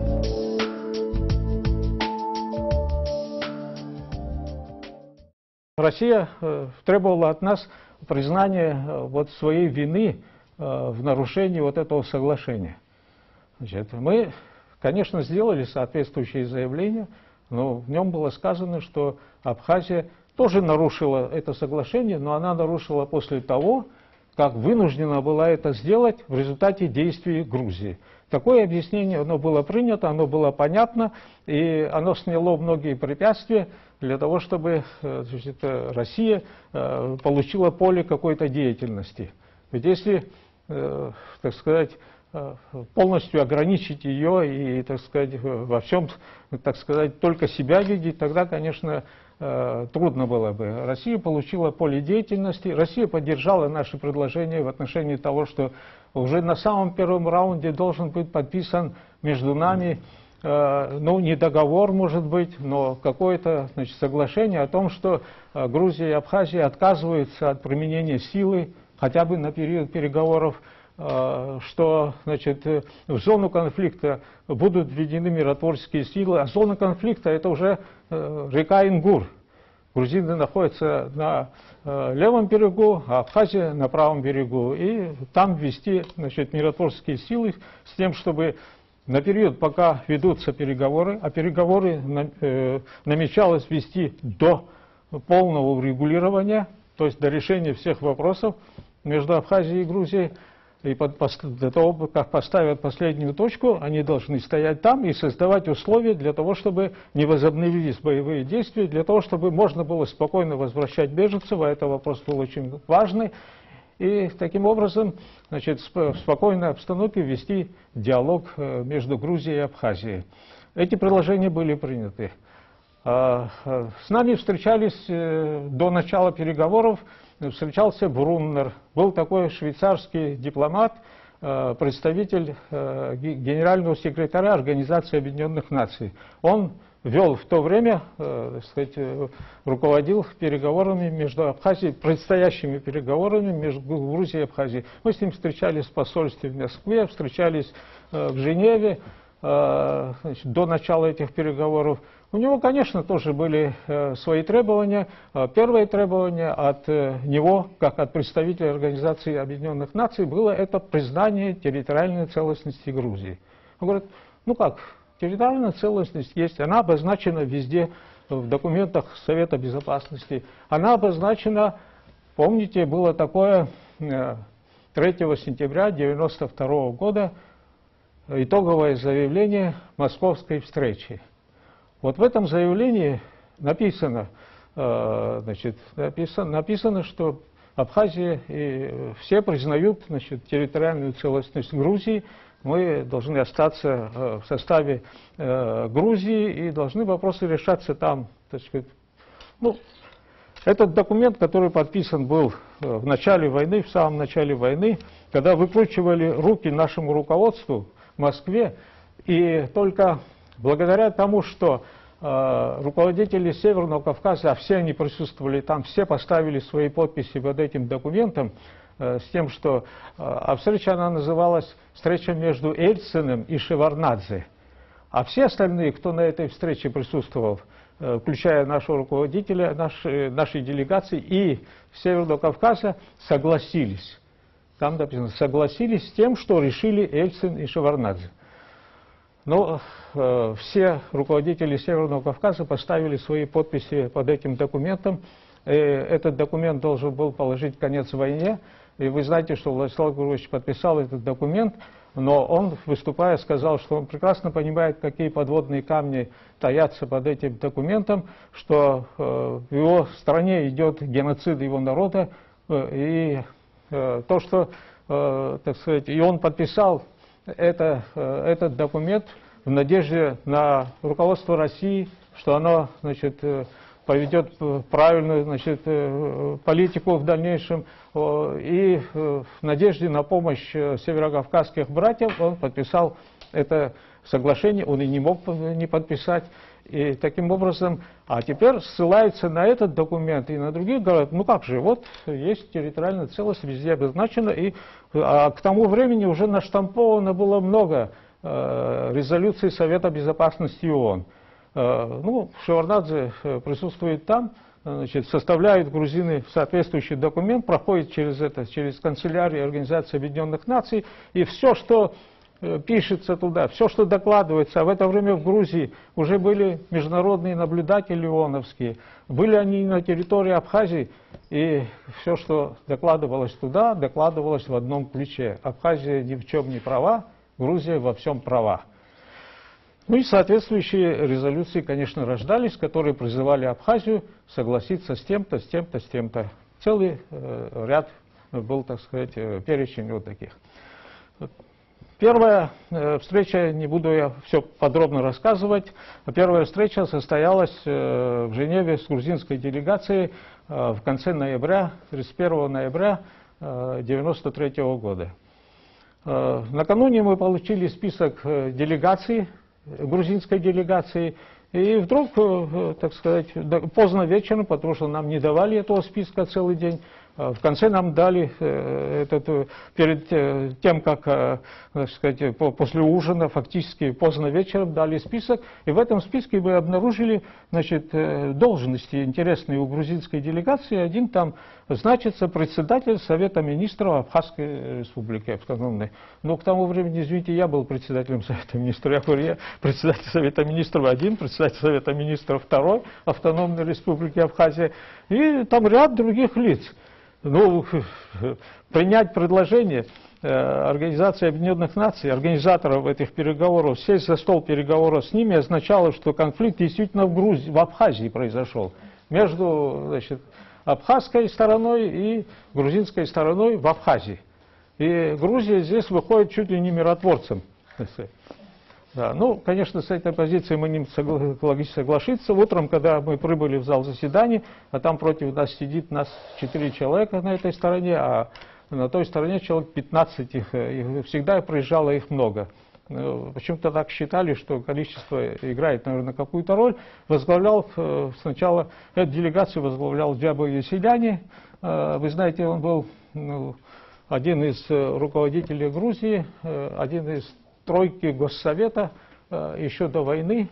Speaker 3: Россия требовала от нас признания вот своей вины в нарушении вот этого соглашения. Значит, мы, конечно, сделали соответствующие заявления, но в нем было сказано, что Абхазия тоже нарушила это соглашение, но она нарушила после того, как вынуждена была это сделать в результате действий Грузии. Такое объяснение, оно было принято, оно было понятно, и оно сняло многие препятствия для того, чтобы, значит, Россия получила поле какой-то деятельности. Ведь если, так сказать, полностью ограничить ее и, так сказать, во всем, так сказать, только себя видеть, тогда, конечно, трудно было бы. Россия получила поле деятельности, Россия поддержала наши предложения в отношении того, что уже на самом первом раунде должен быть подписан между нами, ну, не договор, может быть, но какое-то, значит, соглашение о том, что Грузия и Абхазия отказываются от применения силы, хотя бы на период переговоров, что, значит, в зону конфликта будут введены миротворческие силы, а зона конфликта — это уже река Ингур. Грузины находятся на левом берегу, а Абхазия на правом берегу. И там ввести, значит, миротворческие силы с тем, чтобы на период, пока ведутся переговоры, а переговоры намечалось вести до полного урегулирования, то есть до решения всех вопросов между Абхазией и Грузией, и до того, как поставят последнюю точку, они должны стоять там и создавать условия для того, чтобы не возобновились боевые действия, для того, чтобы можно было спокойно возвращать беженцев, а это вопрос был очень важный. И таким образом, значит, в спокойной обстановке вести диалог между Грузией и Абхазией. Эти предложения были приняты. С нами встречались до начала переговоров, встречался Бруннер, был такой швейцарский дипломат, представитель генерального секретаря Организации Объединенных Наций. Он вел в то время, так сказать, руководил переговорами между Абхазией, предстоящими переговорами между Грузией и Абхазией. Мы с ним встречались в посольстве в Москве, встречались в Женеве, значит, до начала этих переговоров. У него, конечно, тоже были свои требования. Первое требование от него, как от представителя Организации Объединенных Наций, было это признание территориальной целостности Грузии. Он говорит, ну как, территориальная целостность есть, она обозначена везде, в документах Совета Безопасности. Она обозначена, помните, было такое 3 сентября 1992 года, итоговое заявление Московской встречи. Вот в этом заявлении написано, значит, написано, что Абхазия и все признают, значит, территориальную целостность Грузии. Мы должны остаться в составе Грузии и должны вопросы решаться там. Так сказать. Ну, этот документ, который подписан был в начале войны, в самом начале войны, когда выкручивали руки нашему руководству в Москве, и только благодаря тому, что руководители Северного Кавказа, а все они присутствовали там, все поставили свои подписи под этим документом, с тем, что встреча, она называлась «Встреча между Ельциным и Шеварднадзе». А все остальные, кто на этой встрече присутствовал, включая нашего руководителя, нашей делегации и Северного Кавказа, согласились. Там написано, согласились с тем, что решили Ельцин и Шеварднадзе. Но все руководители Северного Кавказа поставили свои подписи под этим документом. Этот документ должен был положить конец войне. И вы знаете, что Владислав Григорьевич подписал этот документ, но он, выступая, сказал, что он прекрасно понимает, какие подводные камни таятся под этим документом, что в его стране идет геноцид его народа, и то, что, так сказать, и он подписал этот документ в надежде на руководство России, что оно, значит, поведет правильную, значит, политику в дальнейшем, и в надежде на помощь северокавказских братьев он подписал это соглашение, он и не мог не подписать. И таким образом, а теперь ссылаются на этот документ и на другие, говорят, ну как же, вот есть территориальная целостность, везде обозначена, и к тому времени уже наштамповано было много резолюций Совета Безопасности ООН. Ну, Шеварднадзе присутствует там, значит, составляют грузины соответствующий документ, проходит через канцелярию Организации Объединенных Наций, и все, что пишется туда, все, что докладывается, а в это время в Грузии уже были международные наблюдатели ООНовские, были они на территории Абхазии, и все, что докладывалось туда, докладывалось в одном ключе. Абхазия ни в чем не права, Грузия во всем права. Ну и соответствующие резолюции, конечно, рождались, которые призывали Абхазию согласиться с тем-то, с тем-то, с тем-то. Целый ряд был, так сказать, перечень вот таких. Первая встреча, не буду я все подробно рассказывать, первая встреча состоялась в Женеве с грузинской делегацией в конце ноября, 31 ноября 1993 года. Накануне мы получили список делегаций, грузинской делегации, и вдруг, так сказать, поздно вечером, потому что нам не давали этого списка целый день, в конце нам дали, перед тем, как, так сказать, после ужина, фактически поздно вечером дали список, и в этом списке мы обнаружили, значит, должности интересные у грузинской делегации. Один там значится председатель Совета Министров Абхазской Республики автономной. Но к тому времени, извините, я был председателем Совета Министров. Я говорю, я председатель Совета Министров один, председатель Совета Министров второй Автономной Республики Абхазия, и там ряд других лиц. Ну, принять предложение Организации Объединенных Наций, организаторов этих переговоров, сесть за стол переговоров с ними означало, что конфликт действительно в Абхазии произошел. Между, значит, абхазской стороной и грузинской стороной в Абхазии. И Грузия здесь выходит чуть ли не миротворцем. Да, ну, конечно, с этой позиции мы не могли согласиться. Утром, когда мы прибыли в зал заседаний, а там против нас сидит 4 человека на этой стороне, а на той стороне человек 15, их всегда приезжало их много. Почему-то так считали, что количество играет, наверное, какую-то роль. Возглавлял сначала, эту делегацию возглавлял Джабо Еселяни. Вы знаете, он был один из руководителей Грузии, один из тройки Госсовета еще до войны.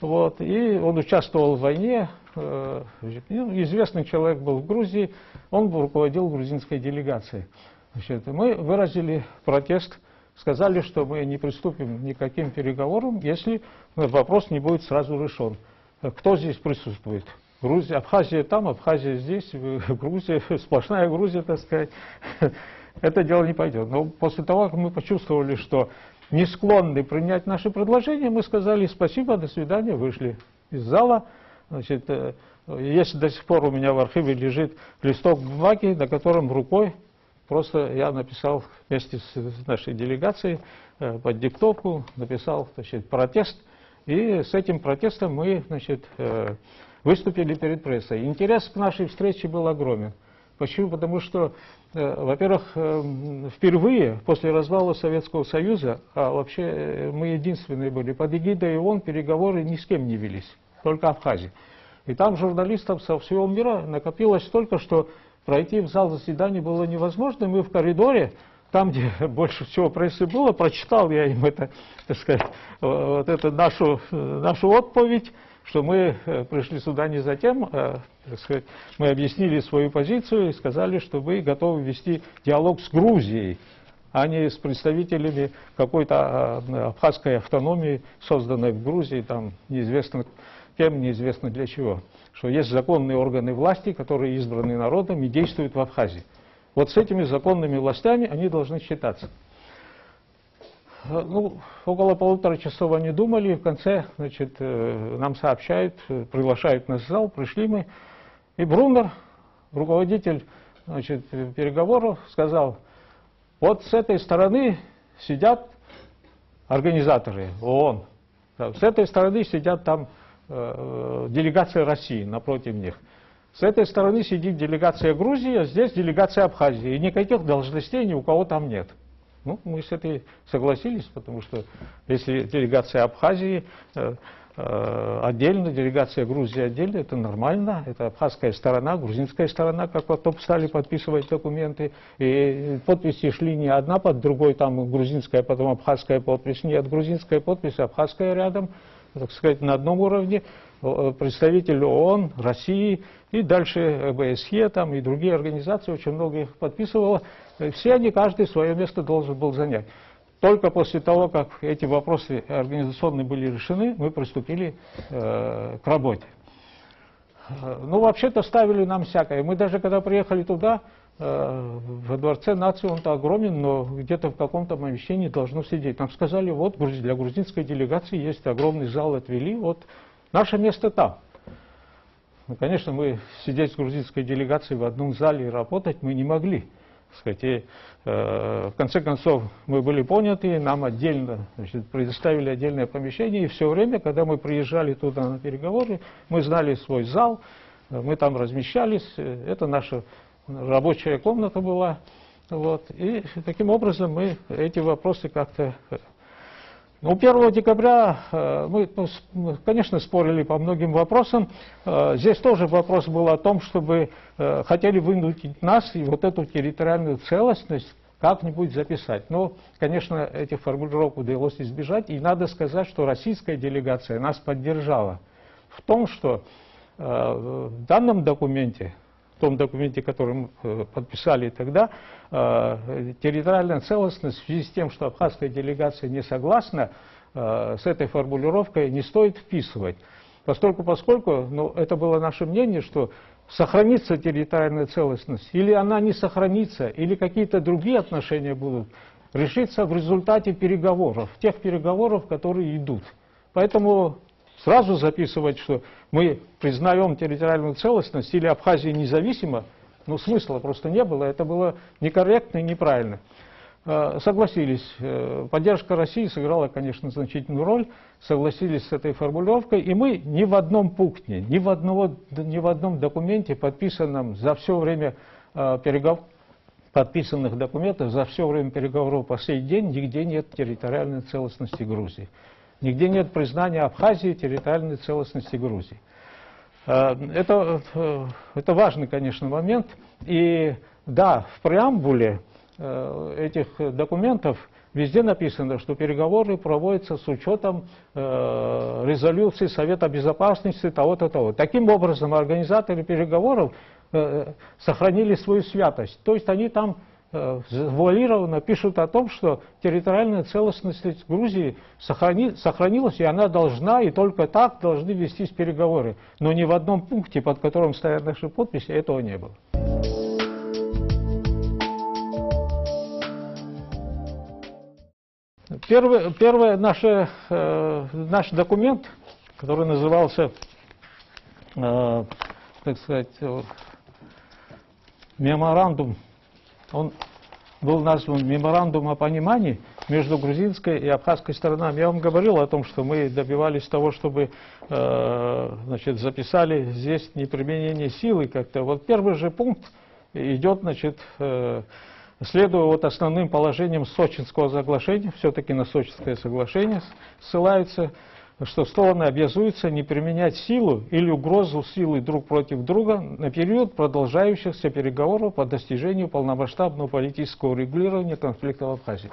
Speaker 3: Вот, и он участвовал в войне, известный человек был в Грузии, он руководил грузинской делегацией. Значит, мы выразили протест, сказали, что мы не приступим ни к каким переговорам, если вопрос не будет сразу решен. Кто здесь присутствует? Грузия, Абхазия там, Абхазия здесь, Грузия, сплошная Грузия, так сказать. Это дело не пойдет. Но после того, как мы почувствовали, что не склонны принять наши предложения, мы сказали спасибо, до свидания, вышли из зала. Значит, если до сих пор у меня в архиве лежит листок бумаги, на котором рукой просто я написал вместе с нашей делегацией под диктовку, написал, значит, протест, и с этим протестом мы, значит, выступили перед прессой. Интерес к нашей встрече был огромен. Почему? Потому что, во-первых, впервые после развала Советского Союза, а вообще мы единственные были, под эгидой ООН переговоры ни с кем не велись, только Абхазия. И там журналистов со всего мира накопилось столько, что пройти в зал заседаний было невозможно. Мы в коридоре там, где больше всего прессы было, прочитал я им это, так сказать, вот эту нашу отповедь, что мы пришли сюда не за тем, так сказать, мы объяснили свою позицию и сказали, что мы готовы вести диалог с Грузией, а не с представителями какой-то абхазской автономии, созданной в Грузии, там неизвестно кем, неизвестно для чего. Что есть законные органы власти, которые избраны народом и действуют в Абхазии. Вот с этими законными властями они должны считаться. Ну, около 1,5 часа они думали, и в конце, значит, нам сообщают, приглашают нас в зал, пришли мы, и Бруннер, руководитель, значит, переговоров, сказал: вот с этой стороны сидят организаторы ООН, с этой стороны сидят там делегация России напротив них. С этой стороны сидит делегация Грузии, а здесь делегация Абхазии. И никаких должностей ни у кого там нет. Ну, мы с этой согласились, потому что если делегация Абхазии отдельно, делегация Грузии отдельно, это нормально. Это абхазская сторона, грузинская сторона, как потом стали подписывать документы. И подписи шли не одна под другой, там грузинская, потом абхазская подпись. Нет, грузинская подпись, абхазская рядом, так сказать, на одном уровне. Представитель ООН, России и дальше ОБСЕ там, и другие организации, очень много их подписывало. Все они, каждый свое место должен был занять. Только после того, как эти вопросы организационные были решены, мы приступили к работе. Ну, вообще-то ставили нам всякое. Мы даже когда приехали туда, во Дворце нации, он-то огромен, но где-то в каком-то помещении должно сидеть. Нам сказали, вот для грузинской делегации есть огромный зал, отвели, вот наше место там. Ну, конечно, мы сидеть с грузинской делегацией в одном зале и работать мы не могли. И, в конце концов, мы были поняты, нам отдельно, значит, предоставили отдельное помещение, и все время, когда мы приезжали туда на переговоры, мы знали свой зал, мы там размещались, это наша рабочая комната была, вот, и таким образом мы эти вопросы как-то... Ну, 1 декабря мы, конечно, спорили по многим вопросам. Здесь тоже вопрос был о том, чтобы хотели вынудить нас и вот эту территориальную целостность как-нибудь записать. Но, конечно, этих формулировок удалось избежать. И надо сказать, что российская делегация нас поддержала в том, что в данном документе, в том документе, который мы подписали тогда, территориальная целостность в связи с тем, что абхазская делегация не согласна с этой формулировкой, не стоит вписывать. Поскольку ну, это было наше мнение, что сохранится территориальная целостность, или она не сохранится, или какие-то другие отношения будут, решиться в результате переговоров, тех переговоров, которые идут. Поэтому сразу записывать, что мы признаем территориальную целостность или Абхазия независима, ну, смысла просто не было, это было некорректно и неправильно. Согласились. Поддержка России сыграла, конечно, значительную роль, согласились с этой формулировкой, и мы ни в одном пункте, ни в одном документе, подписанном за все время подписанных документов, за все время переговоров по сей день, нигде нет территориальной целостности Грузии. Нигде нет признания Абхазии территориальной целостности Грузии. Это важный, конечно, момент. И да, в преамбуле этих документов везде написано, что переговоры проводятся с учетом резолюции Совета Безопасности того-то, того. Таким образом, организаторы переговоров сохранили свою святость. То есть они там завуалированно пишут о том, что территориальная целостность Грузии сохранилась, и она должна, и только так должны вестись переговоры. Но ни в одном пункте, под которым стоят наши подписи, этого не было. Первый наш документ, который назывался, так сказать, меморандум, он был назван «Меморандум о понимании между грузинской и абхазской сторонами». Я вам говорил о том, что мы добивались того, чтобы значит, записали здесь неприменение силы как-то. Вот первый же пункт идет, значит, следуя вот основным положениям Сочинского соглашения, все-таки на Сочинское соглашение ссылаются, что стороны обязуются не применять силу или угрозу силы друг против друга на период продолжающихся переговоров по достижению полномасштабного политического регулирования конфликта в Абхазии.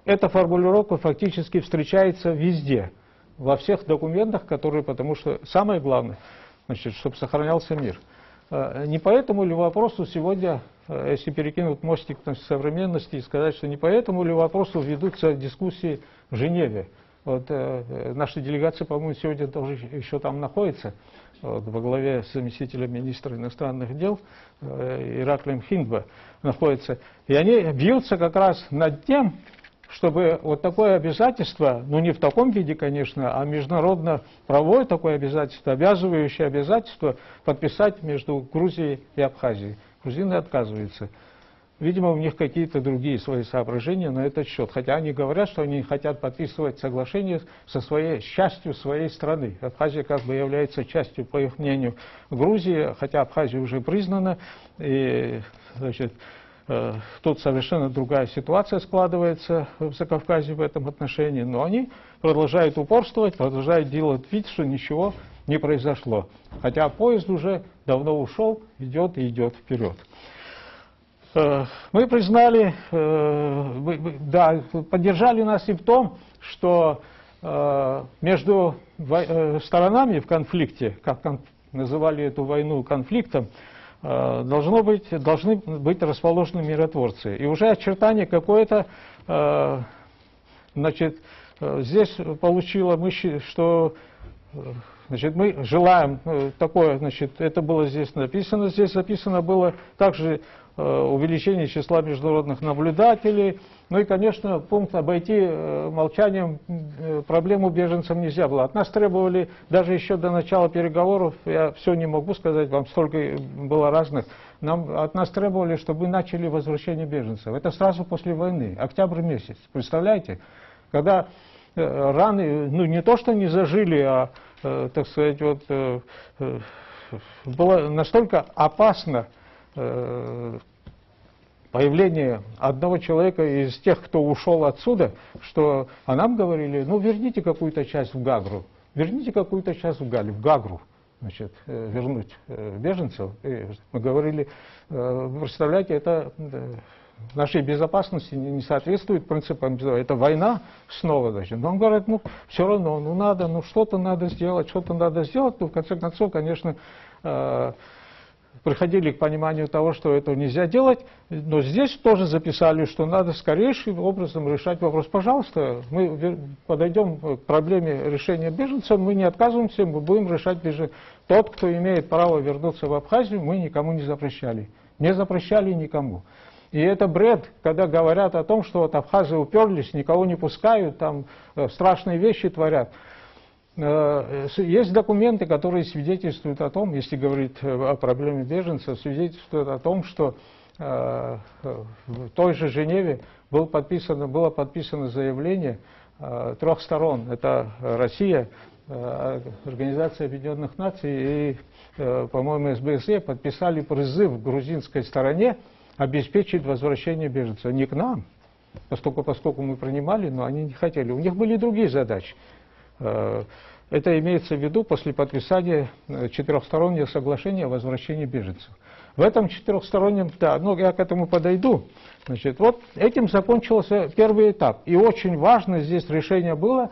Speaker 3: Эта формулировка фактически встречается везде, во всех документах, которые, потому что самое главное, значит, чтобы сохранялся мир. Не по этому ли вопросу сегодня, если перекинуть мостик на современности и сказать, что не по этому ли вопросу ведутся дискуссии в Женеве? Вот, наша делегация, по-моему, сегодня тоже еще там находится, вот, во главе с заместителем министра иностранных дел Ираклием Хиндба находится. И они бьются как раз над тем, чтобы вот такое обязательство, ну не в таком виде, конечно, а международно-правовое такое обязательство, обязывающее обязательство подписать между Грузией и Абхазией. Грузины отказываются. Видимо, у них какие-то другие свои соображения на этот счет. Хотя они говорят, что они хотят подписывать соглашение со своей частью своей страны. Абхазия как бы является частью, по их мнению, Грузии, хотя Абхазия уже признана. И, значит, тут совершенно другая ситуация складывается в Закавказье в этом отношении. Но они продолжают упорствовать, продолжают делать вид, что ничего не произошло. Хотя поезд уже давно ушел, идет и идет вперед. Мы признали, да, поддержали нас и в том, что между сторонами в конфликте, как называли эту войну конфликтом, должны быть расположены миротворцы. И уже очертание какое-то, значит, здесь получило, что, значит, мы желаем такое, значит, это было здесь написано, здесь записано было также увеличение числа международных наблюдателей. Ну и, конечно, пункт обойти молчанием проблему беженцам нельзя было. От нас требовали, даже еще до начала переговоров, я все не могу сказать, вам столько было разных, от нас требовали, чтобы мы начали возвращение беженцев. Это сразу после войны, октябрь месяц. Представляете? Когда раны, ну не то что не зажили, а, так сказать, вот, было настолько опасно появление одного человека из тех, кто ушел отсюда, что нам говорили, ну верните какую-то часть в Гагру, верните какую-то часть в Гагру, значит, вернуть беженцев. И мы говорили, представляете, это нашей безопасности не соответствует принципам, это война снова, значит. Но он говорит, ну все равно, ну надо, ну что-то надо сделать, ну в конце концов, конечно, приходили к пониманию того, что этого нельзя делать, но здесь тоже записали, что надо скорейшим образом решать вопрос. Пожалуйста, мы подойдем к проблеме решения беженцев, мы не отказываемся, мы будем решать беженцев. Тот, кто имеет право вернуться в Абхазию, мы никому не запрещали. Не запрещали никому. И это бред, когда говорят о том, что вот абхазы уперлись, никого не пускают, там страшные вещи творят. Есть документы, которые свидетельствуют о том, если говорить о проблеме беженцев, свидетельствуют о том, что в той же Женеве было подписано заявление трех сторон. Это Россия, Организация Объединенных Наций и, по-моему, СБСЕ подписали призыв грузинской стороне обеспечить возвращение беженцев. Не к нам, поскольку мы принимали, но они не хотели. У них были другие задачи. Это имеется в виду после подписания четырехстороннего соглашения о возвращении беженцев. В этом четырехстороннем, да, но я к этому подойду. Значит, вот этим закончился первый этап. И очень важно здесь решение было,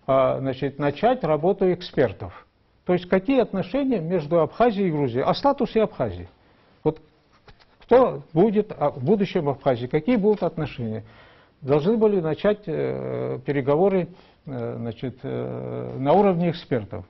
Speaker 3: значит, начать работу экспертов. То есть какие отношения между Абхазией и Грузией, о статусе Абхазии. Вот кто будет в будущем Абхазии, какие будут отношения. Должны были начать переговоры, значит, на уровне экспертов.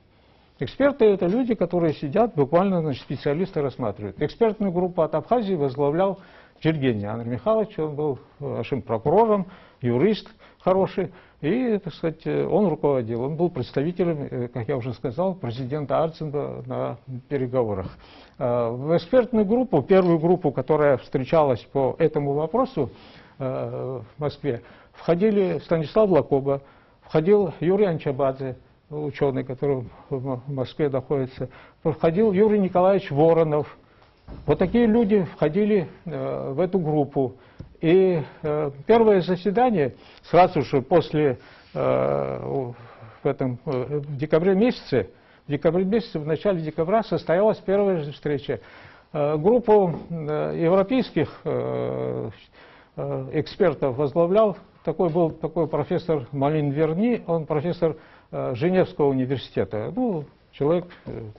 Speaker 3: Эксперты – это люди, которые сидят, буквально, значит, специалисты рассматривают. Экспертную группу от Абхазии возглавлял Евгений Андрей Михайлович, он был нашим прокурором, юрист хороший, и, так сказать, он руководил. Он был представителем, как я уже сказал, президента Арцинга на переговорах. В экспертную группу, первую группу, которая встречалась по этому вопросу в Москве, входили Станислав Лакоба, входил Юрий Анчабадзе, ученый, который в Москве находится, входил Юрий Николаевич Воронов. Вот такие люди входили в эту группу. И первое заседание, сразу же после в декабре месяце, в начале декабря состоялась первая же встреча. Группу европейских экспертов возглавлял был такой профессор Малин Верни, он профессор Женевского университета. Ну, человек,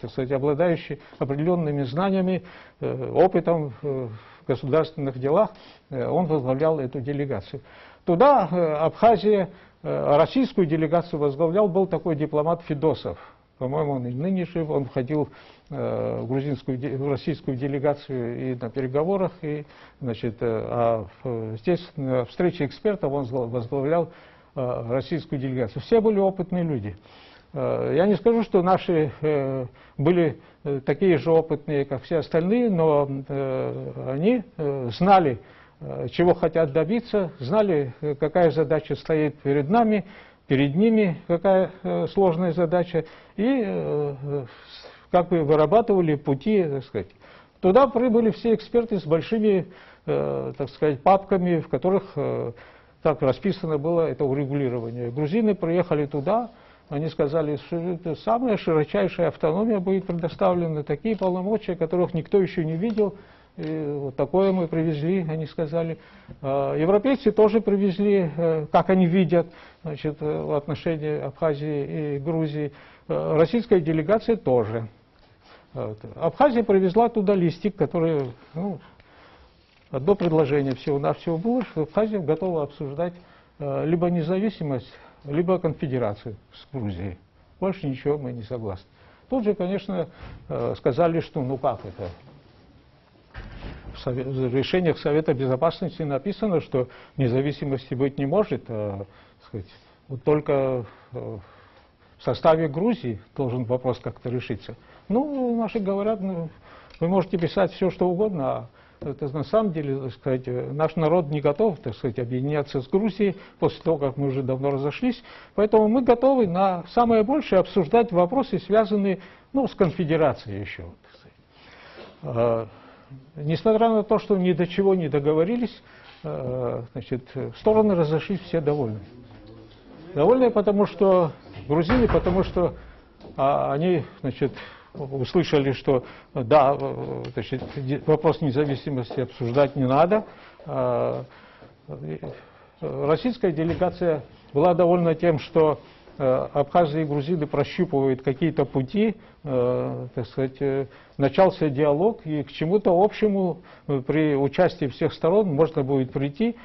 Speaker 3: так сказать, обладающий определенными знаниями, опытом в государственных делах, он возглавлял эту делегацию. Туда Абхазия, российскую делегацию возглавлял был такой дипломат Федосов. По-моему, он и ныне жив, он входил в российскую делегацию и на переговорах, и, значит, здесь на встрече экспертов он возглавлял российскую делегацию. Все были опытные люди. Я не скажу, что наши были такие же опытные, как все остальные, но они знали, чего хотят добиться, знали, какая задача стоит перед нами, перед ними какая сложная задача, и как бы вырабатывали пути, так сказать. Туда прибыли все эксперты с большими, так сказать, папками, в которых так расписано было это урегулирование. Грузины приехали туда, они сказали, что это самая широчайшая автономия будет предоставлена, такие полномочия, которых никто еще не видел. И вот такое мы привезли, они сказали. Европейцы тоже привезли, как они видят, значит, в отношении Абхазии и Грузии. Российская делегация тоже. Абхазия привезла туда листик, который, ну, одно предложение всего-навсего было, что Абхазия готова обсуждать либо независимость, либо конфедерацию с Грузией. Больше ничего мы не согласны. Тут же, конечно, сказали, что ну как это? В решениях Совета Безопасности написано, что независимости быть не может, сказать, вот только в составе Грузии должен вопрос как-то решиться. Ну, наши говорят, ну, вы можете писать все, что угодно, а это на самом деле, так сказать, наш народ не готов, так сказать, объединяться с Грузией после того, как мы уже давно разошлись. Поэтому мы готовы на самое большее обсуждать вопросы, связанные, ну, с конфедерацией еще. Так сказать. Несмотря на то, что ни до чего не договорились, значит, стороны разошлись все довольны. Довольны, потому что грузины, потому что они, значит, услышали, что да, значит, вопрос независимости обсуждать не надо. Российская делегация была довольна тем, что Абхазия и грузины прощупывают какие-то пути, так сказать, начался диалог, и к чему-то общему при участии всех сторон можно будет прийти.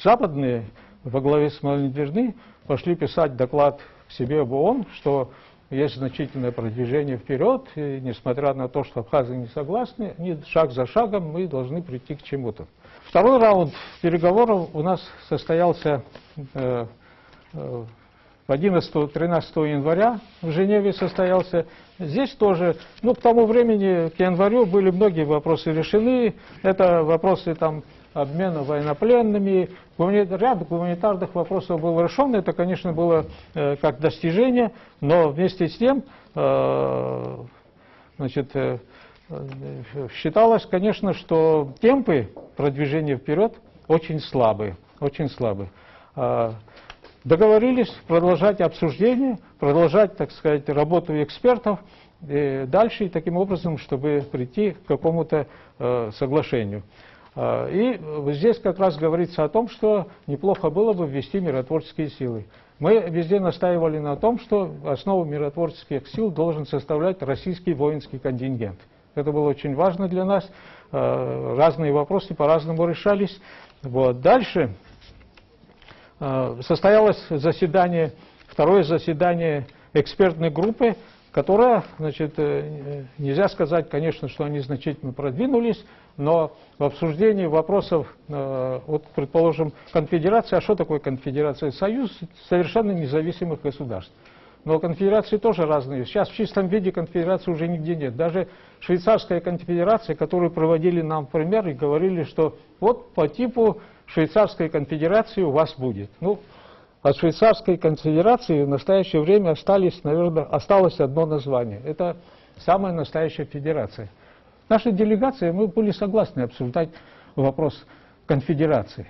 Speaker 3: Западные во главе с Малин пошли писать доклад к себе в ООН, что есть значительное продвижение вперед, и несмотря на то, что абхазы не согласны, шаг за шагом мы должны прийти к чему-то. Второй раунд переговоров у нас состоялся 11-13 января в Женеве состоялся. Здесь тоже, ну, к тому времени, к январю, были многие вопросы решены. Это вопросы там обмена военнопленными. Ряд гуманитарных вопросов был решен. Это, конечно, было как достижение, но вместе с тем, значит, считалось, конечно, что темпы продвижения вперед очень слабые, очень слабые. Договорились продолжать обсуждение, продолжать, так сказать, работу экспертов и дальше, и таким образом, чтобы прийти к какому-то соглашению. И здесь как раз говорится о том, что неплохо было бы ввести миротворческие силы. Мы везде настаивали на том, что основу миротворческих сил должен составлять российский воинский контингент. Это было очень важно для нас. Разные вопросы по-разному решались. Вот. Дальше состоялось заседание, второе заседание экспертной группы, которая, значит, нельзя сказать, конечно, что они значительно продвинулись, но в обсуждении вопросов, вот, предположим, конфедерация, а что такое конфедерация? Союз совершенно независимых государств. Но конфедерации тоже разные. Сейчас в чистом виде конфедерации уже нигде нет. Даже швейцарская конфедерация, которую проводили нам пример и говорили, что вот по типу швейцарской конфедерации у вас будет. Ну, от швейцарской конфедерации в настоящее время осталось одно название. Это самая настоящая федерация. Наша делегация, мы были согласны обсуждать вопрос конфедерации.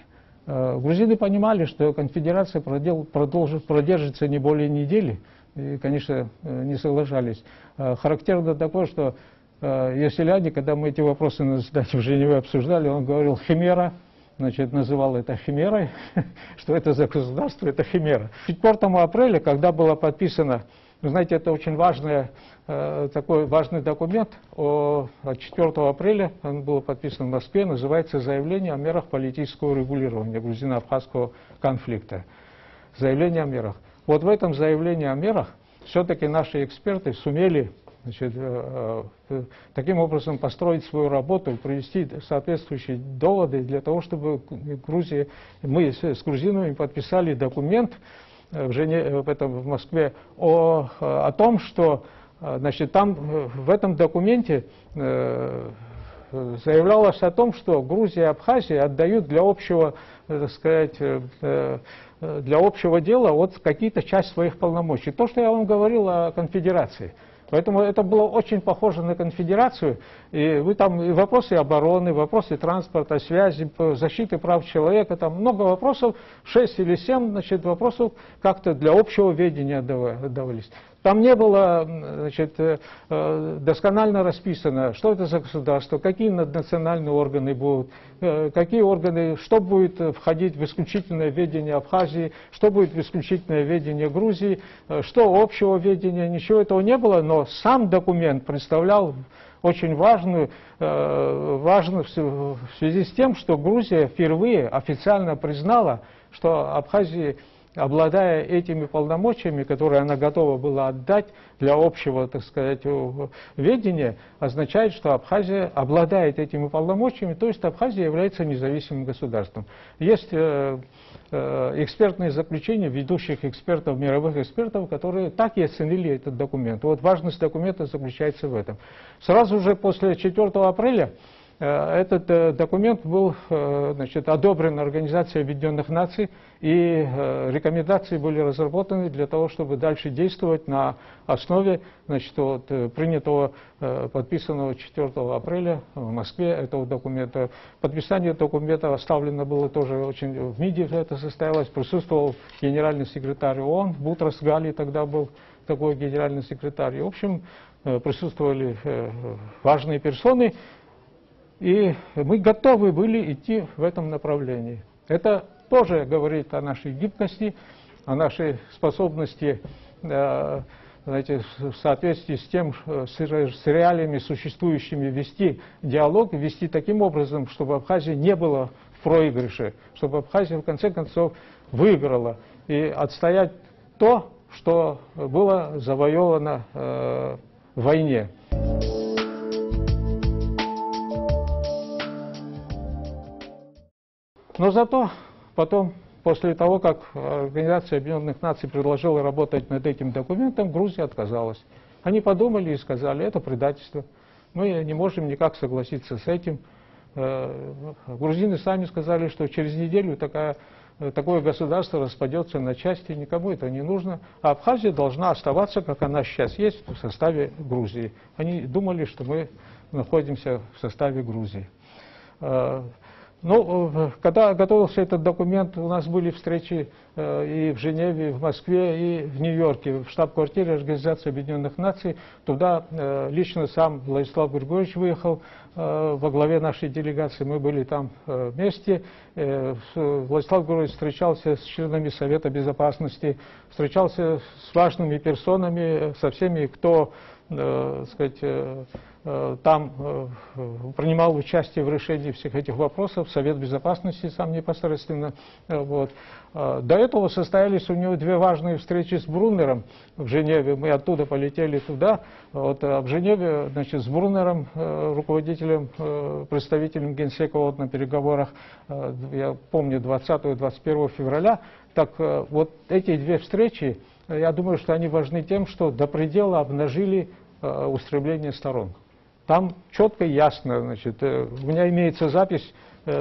Speaker 3: Грузины понимали, что конфедерация продержится не более недели, и, конечно, не соглашались. Характерно такое, что Яселяни, когда мы эти вопросы на заседании в Женеве обсуждали, он говорил «химера», значит, называл это химерой, что это за государство, это химера. 4 апреля, когда было подписано, вы знаете, это очень такой важный документ, 4 апреля он был подписан в Москве, называется «Заявление о мерах политического регулирования грузино-абхазского конфликта». Заявление о мерах. Вот в этом заявлении о мерах все-таки наши эксперты сумели, значит, таким образом построить свою работу, провести соответствующие доводы для того, чтобы мы с грузинами подписали документ в Москве о том, что, значит, там в этом документе заявлялось о том, что Грузия и Абхазия отдают для общего, так сказать, для общего дела вот какие-то часть своих полномочий. То, что я вам говорил о конфедерации. Поэтому это было очень похоже на конфедерацию. И вы там и вопросы обороны, вопросы транспорта, связи, защиты прав человека, там много вопросов, 6 или 7, значит, вопросов как-то для общего ведения отдавались. Там не было, значит, досконально расписано, что это за государство, какие наднациональные органы будут, какие органы, что будет входить в исключительное ведение Абхазии, что будет в исключительное ведение Грузии, что общего ведения, ничего этого не было, но сам документ представлял очень важную в связи с тем, что Грузия впервые официально признала, что Абхазия, обладая этими полномочиями, которые она готова была отдать для общего, так сказать, ведения, означает, что Абхазия обладает этими полномочиями, то есть Абхазия является независимым государством. Есть экспертные заключения ведущих экспертов, мировых экспертов, которые так и оценили этот документ. Вот важность документа заключается в этом. Сразу же после 4 апреля этот документ был, значит, одобрен Организацией Объединенных Наций, и рекомендации были разработаны для того, чтобы дальше действовать на основе, значит, вот, принятого, подписанного 4 апреля в Москве этого документа. Подписание документа оставлено было тоже очень в МИДе, это состоялось, присутствовал генеральный секретарь ООН, Бутрас Гали тогда был такой генеральный секретарь. И, в общем, присутствовали важные персоны. И мы готовы были идти в этом направлении. Это тоже говорит о нашей гибкости, о нашей способности, знаете, в соответствии с тем, с реалиями существующими, вести диалог, вести таким образом, чтобы Абхазия не была в проигрыше, чтобы Абхазия в конце концов выиграла и отстоять то, что было завоевано в войне. Но зато потом, после того, как Организация Объединенных Наций предложила работать над этим документом, Грузия отказалась. Они подумали и сказали, это предательство. Мы не можем никак согласиться с этим. Грузины сами сказали, что через неделю такое государство распадется на части, никому это не нужно. А Абхазия должна оставаться, как она сейчас есть, в составе Грузии. Они думали, что мы находимся в составе Грузии. Ну, когда готовился этот документ, у нас были встречи и в Женеве, и в Москве, и в Нью-Йорке, в штаб-квартире Организации Объединенных Наций. Туда лично сам Владислав Григорьевич выехал во главе нашей делегации. Мы были там вместе. Владислав Григорьевич встречался с членами Совета Безопасности, встречался с важными персонами, со всеми, кто, так сказать, там принимал участие в решении всех этих вопросов, Совет Безопасности сам непосредственно. Вот. До этого состоялись у него две важные встречи с Бруннером в Женеве. Мы оттуда полетели туда. Вот, в Женеве, значит, с Бруннером, руководителем, представителем Генсека ООН на переговорах, я помню, 20-21 февраля. Так вот эти две встречи, я думаю, что они важны тем, что до предела обнажили устремление сторон. Там четко и ясно, значит, у меня имеется запись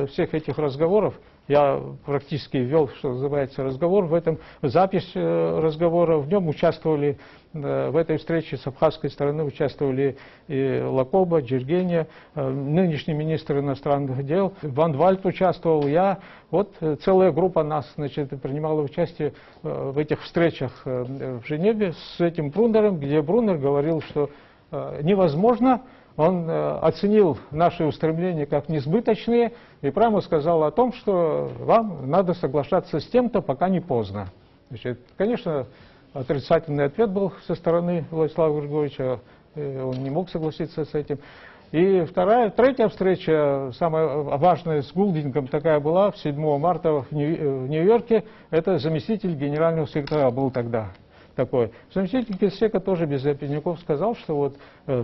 Speaker 3: всех этих разговоров, Я практически вел, что называется, разговор, в этом запись разговора, в нем участвовали, в этой встрече с абхазской стороны участвовали и Лакоба, Джергения, нынешний министр иностранных дел, Ван Вальт участвовал, я. Вот целая группа нас, значит, принимала участие в этих встречах в Женеве с этим Бруннером, где Бруннер говорил, что невозможно. Он оценил наши устремления как несбыточные и прямо сказал о том, что вам надо соглашаться с тем-то, пока не поздно. Значит, конечно, отрицательный ответ был со стороны Владислава Григорьевича, он не мог согласиться с этим. И третья встреча, самая важная с Гулдингом, такая была 7 марта в Нью-Йорке. Это заместитель генерального секретаря был тогда. Такой. Заместитель Генсека тоже без обиняков сказал, что вот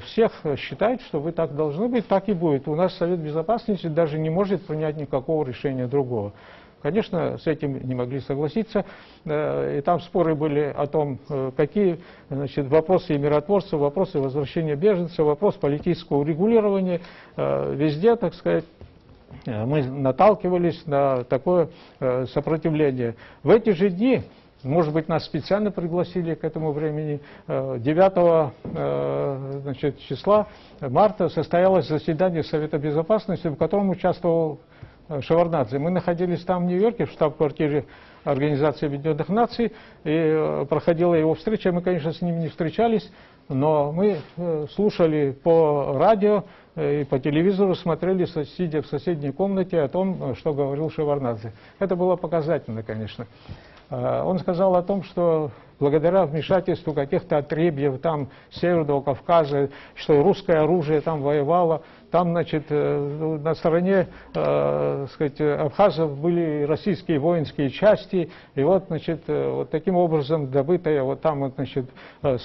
Speaker 3: всех считают, что вы так должны быть, так и будет. У нас Совет Безопасности даже не может принять никакого решения другого. Конечно, с этим не могли согласиться, и там споры были о том, какие, значит, вопросы и миротворцев, вопросы возвращения беженцев, вопрос политического урегулирования, везде, так сказать, мы наталкивались на такое сопротивление. В эти же дни, может быть, нас специально пригласили к этому времени, 9 значит, числа марта состоялось заседание Совета Безопасности, в котором участвовал Шеварднадзе. Мы находились там в Нью-Йорке, в штаб-квартире Организации Объединенных Наций, и проходила его встреча. Мы, конечно, с ним не встречались, но мы слушали по радио и по телевизору, смотрели, сидя в соседней комнате, о том, что говорил Шеварднадзе. Это было показательно, конечно. Он сказал о том, что благодаря вмешательству каких-то отребьев там Северного Кавказа, что русское оружие там воевало, там, значит, на стороне, сказать, абхазов были российские воинские части, и вот, значит, вот таким образом добытая вот там, вот, значит,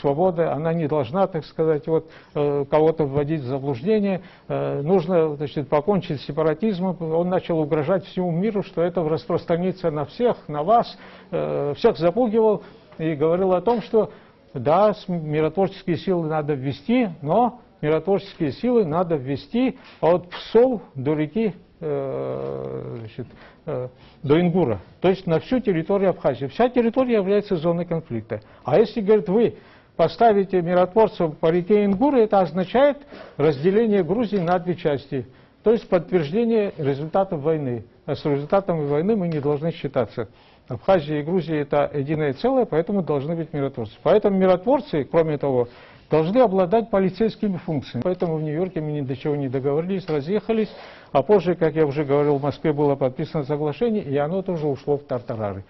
Speaker 3: свобода, она не должна, так сказать, вот кого-то вводить в заблуждение, нужно, значит, покончить с сепаратизмом. Он начал угрожать всему миру, что это распространится на всех, на вас, всех запугивал и говорил о том, что да, миротворческие силы надо ввести, но миротворческие силы надо ввести от Псол до реки, значит, до Ингура, то есть на всю территорию Абхазии. Вся территория является зоной конфликта. А если, говорит, вы поставите миротворцев по реке Ингур, это означает разделение Грузии на две части, то есть подтверждение результатов войны. А с результатами войны мы не должны считаться. Абхазия и Грузия это единое целое, поэтому должны быть миротворцы. Поэтому миротворцы, кроме того, должны обладать полицейскими функциями. Поэтому в Нью-Йорке мы ни до чего не договорились, разъехались, а позже, как я уже говорил, в Москве было подписано соглашение, и оно тоже ушло в тартарары.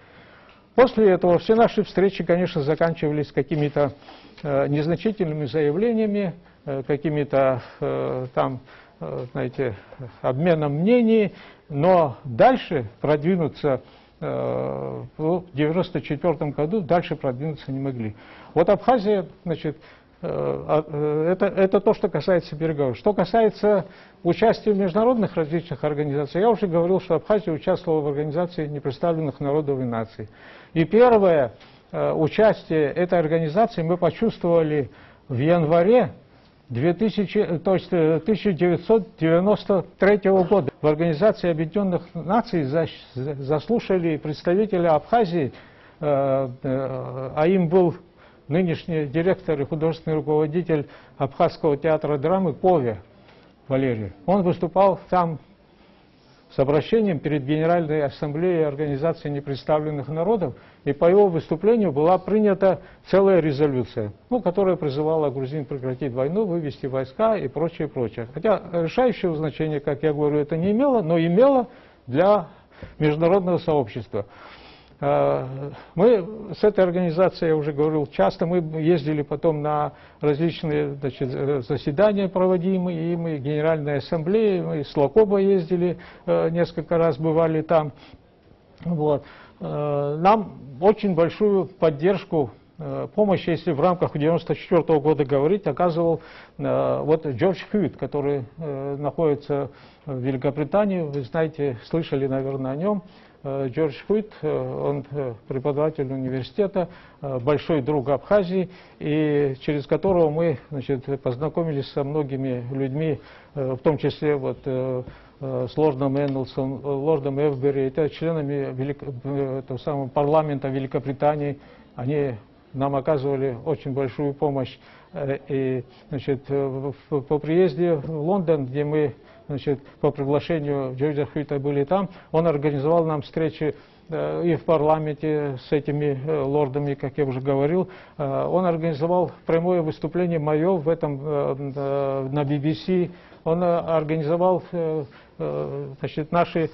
Speaker 3: После этого все наши встречи, конечно, заканчивались какими-то незначительными заявлениями, какими-то там, знаете, обменом мнений, но дальше продвинуться в 1994 году дальше продвинуться не могли. Вот Абхазия, значит, это то, что касается переговоров. Что касается участия в международных различных организациях, я уже говорил, что Абхазия участвовала в организации непредставленных народов и наций. И первое участие этой организации мы почувствовали в январе 1993 года. В Организации Объединенных Наций заслушали представителя Абхазии, а им был нынешний директор и художественный руководитель Абхазского театра драмы Пове Валерий. Он выступал там с обращением перед Генеральной Ассамблеей Организации Непредставленных Народов, и по его выступлению была принята целая резолюция, которая призывала грузин прекратить войну, вывести войска и прочее, прочее. Хотя решающего значения, как я говорю, это не имело, но имело для международного сообщества. Мы с этой организацией, я уже говорил, часто мы ездили потом на различные, значит, заседания проводимые, и мы Генеральной Ассамблеи, мы с Лакоба ездили, несколько раз бывали там. Вот. Нам очень большую поддержку, помощь, если в рамках 1994 года говорить, оказывал вот Джордж Хьюитт, который находится в Великобритании, вы знаете, слышали, наверное, о нем. Джордж Хьюитт, он преподаватель университета, большой друг Абхазии, и через которого мы, значит, познакомились со многими людьми, в том числе вот с лордом Эннелсом, лордом Эвбери, это членами этого самого парламента Великобритании. Они нам оказывали очень большую помощь. И, значит, по приезде в Лондон, где мы, значит, по приглашению Джорджа Хьюита были там, он организовал нам встречи и в парламенте с этими лордами, как я уже говорил. Он организовал прямое выступление мое в этом, на BBC. Он организовал, значит, наши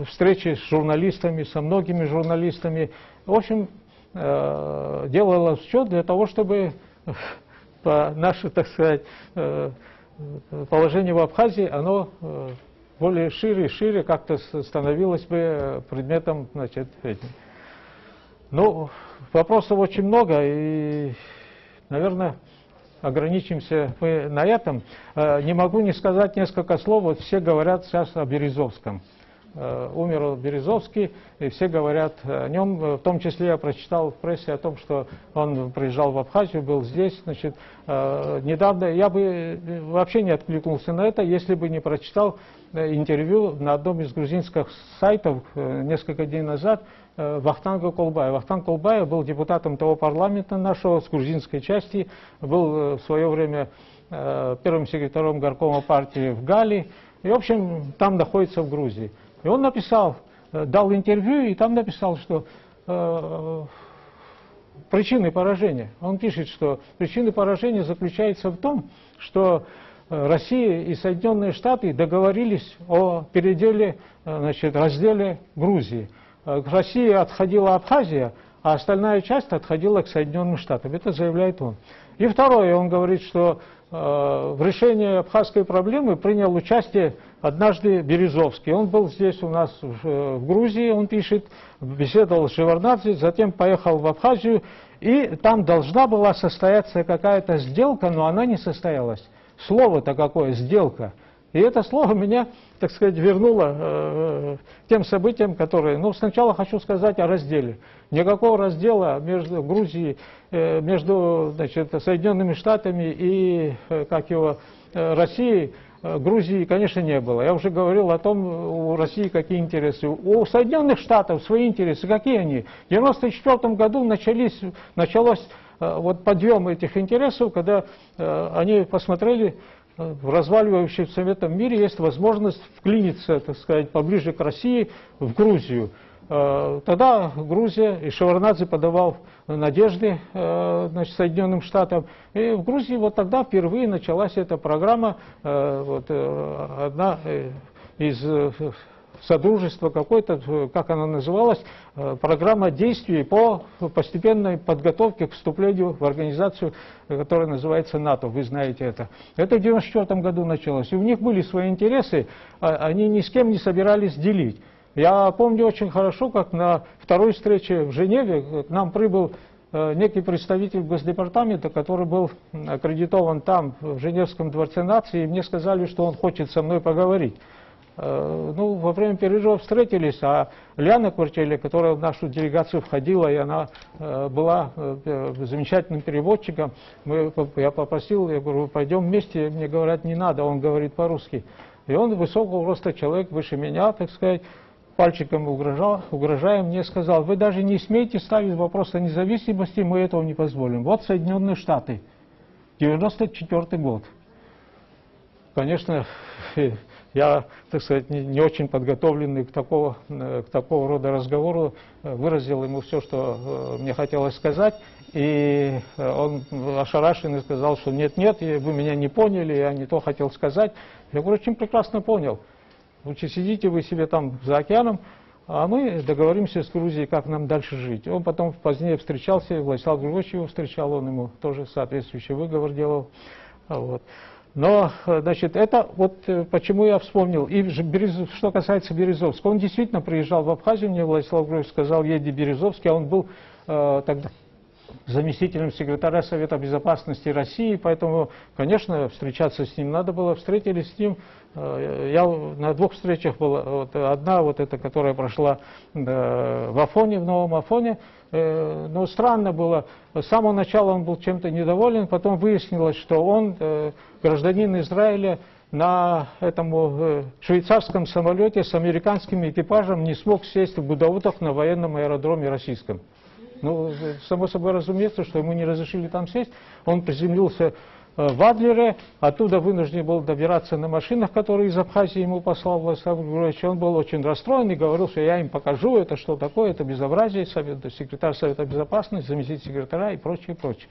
Speaker 3: встречи с журналистами, со многими журналистами. В общем, делал все для того, чтобы наше, так сказать, положение в Абхазии, оно более шире и шире как-то становилось бы предметом, значит, этим. Ну, вопросов очень много, и, наверное, ограничимся мы на этом. Не могу не сказать несколько слов. Вот все говорят сейчас о Березовском. Умер Березовский, и все говорят о нем. В том числе я прочитал в прессе о том, что он приезжал в Абхазию, был здесь. Значит, недавно я бы вообще не откликнулся на это, если бы не прочитал интервью на одном из грузинских сайтов несколько дней назад Вахтанга Колбая. Вахтанг Колбая был депутатом того парламента нашего, с грузинской части, был в свое время первым секретарем горкома партии в Гали, и, в общем, там находится в Грузии. И он написал, дал интервью, и там написал, что причины поражения. Он пишет, что причины поражения заключаются в том, что Россия и Соединенные Штаты договорились о переделе, значит, разделе Грузии. К России отходила Абхазия, а остальная часть отходила к Соединенным Штатам. Это заявляет он. И второе, он говорит, что в решении абхазской проблемы принял участие однажды Березовский. Он был здесь у нас в Грузии, он пишет, беседовал с Шеварднадзе, затем поехал в Абхазию, и там должна была состояться какая-то сделка, но она не состоялась. Слово-то какое, сделка. И это слово меня, так сказать, вернуло к тем событиям, которые... Ну, сначала хочу сказать о разделе. Никакого раздела между Грузией, между, значит, Соединенными Штатами и, как его, Россией, Грузии, конечно, не было. Я уже говорил о том, у России какие интересы. У Соединенных Штатов свои интересы. Какие они? В 1994 году началось вот подъем этих интересов, когда они посмотрели, в разваливающемся в этом мире есть возможность вклиниться, так сказать, поближе к России, в Грузию. Тогда Грузия, и Шеварднадзе подавал надежды, значит, Соединенным Штатам. И в Грузии вот тогда впервые началась эта программа, вот, одна из содружества какой-то, как она называлась, программа действий по постепенной подготовке к вступлению в организацию, которая называется НАТО, вы знаете это. Это в 1994 году началось, и у них были свои интересы, они ни с кем не собирались делить. Я помню очень хорошо, как на второй встрече в Женеве к нам прибыл некий представитель Госдепартамента, который был аккредитован там, в Женевском дворце нации, и мне сказали, что он хочет со мной поговорить. Ну, во время перерыва встретились, а Ляна Квартеле, которая в нашу делегацию входила, и она была замечательным переводчиком, я попросил, я говорю, пойдем вместе, мне говорят, не надо, он говорит по-русски. И он высокого роста человек, выше меня, так сказать, пальчиком угрожая мне, сказал, вы даже не смеете ставить вопрос о независимости, мы этого не позволим. Вот Соединенные Штаты, 1994 год. Конечно, я, так сказать, не очень подготовленный к такого рода разговору, выразил ему все, что мне хотелось сказать, и он ошарашенный сказал, что нет-нет, вы меня не поняли, я не то хотел сказать. Я говорю, очень прекрасно понял. Лучше сидите вы себе там за океаном, а мы договоримся с Грузией, как нам дальше жить. Он потом позднее встречался, Владислав Григорьевич его встречал, он ему тоже соответствующий выговор делал. Вот. Но, значит, это вот почему я вспомнил. И что касается Березовского, он действительно приезжал в Абхазию, мне Владислав Григорьевич сказал, едет Березовский, а он был тогда заместителем секретаря Совета Безопасности России, поэтому, конечно, встречаться с ним надо было. Встретились с ним, я на двух встречах был, вот, одна вот эта, которая прошла в Афоне, в Новом Афоне, но странно было, с самого начала он был чем-то недоволен, потом выяснилось, что он гражданин Израиля, на этом швейцарском самолете с американским экипажем не смог сесть в Гудаутах на военном аэродроме российском. Ну, само собой разумеется, что ему не разрешили там сесть. Он приземлился в Адлере, оттуда вынужден был добираться на машинах, которые из Абхазии ему послал Владислав Григорьевич. Он был очень расстроен и говорил, что я им покажу, это что такое, это безобразие, секретарь Совета Безопасности, заместитель секретаря и прочее, прочее.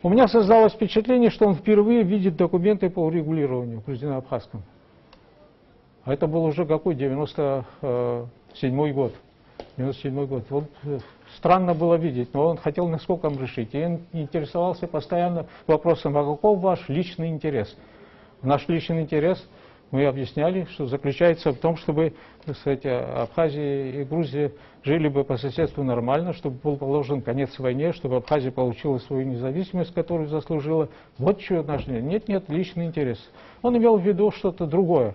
Speaker 3: У меня создалось впечатление, что он впервые видит документы по урегулированию в грузино-абхазском. А это был уже какой, 97-й год. 97-й год. Вот, странно было видеть, но он хотел наскоком решить. И он интересовался постоянно вопросом, а каков ваш личный интерес? Наш личный интерес, мы объясняли, что заключается в том, чтобы, так сказать, Абхазия и Грузия жили бы по соседству нормально, чтобы был положен конец войне, чтобы Абхазия получила свою независимость, которую заслужила. Вот что наш нет, личный интерес. Он имел в виду что-то другое,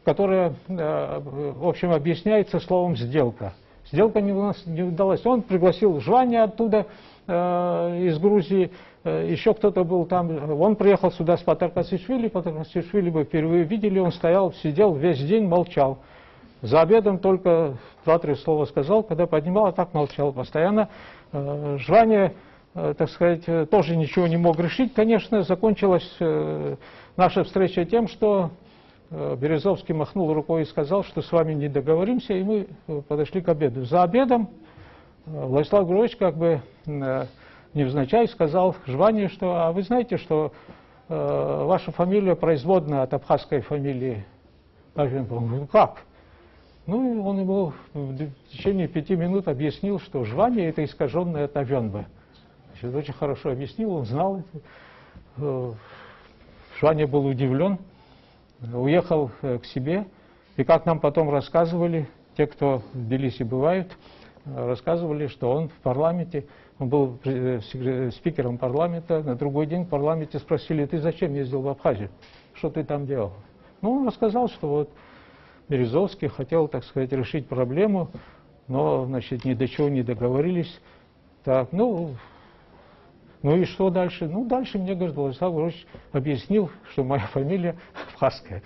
Speaker 3: которое, в общем, объясняется словом «сделка». Сделка не удалась. Он пригласил Жваня оттуда, из Грузии, еще кто-то был там. Он приехал сюда с Патаркасишвили. Патаркасишвили вы впервые видели, он стоял, сидел весь день, молчал. За обедом только 2-3 слова сказал, когда поднимал, а так молчал постоянно. Жваня, так сказать, тоже ничего не мог решить. Конечно, закончилась наша встреча тем, что Березовский махнул рукой и сказал, что с вами не договоримся, и мы подошли к обеду. За обедом Владислав Григорьевич как бы невзначай сказал Жване, что а вы знаете, что ваша фамилия производная от абхазской фамилии. Ну как? Ну, он ему в течение 5 минут объяснил, что Жване это искаженное от Авенбе. Очень хорошо объяснил, он знал это. Жване был удивлен. Уехал к себе, и как нам потом рассказывали, те, кто в Тбилиси бывают, рассказывали, что он в парламенте, он был спикером парламента, на другой день в парламенте спросили, ты зачем ездил в Абхазию, что ты там делал? Ну, он рассказал, что вот Березовский хотел, так сказать, решить проблему, но, значит, ни до чего не договорились. Так, ну и что дальше? Ну, дальше мне, говорит, Владислав Григорьевич объяснил, что моя фамилия абхазская.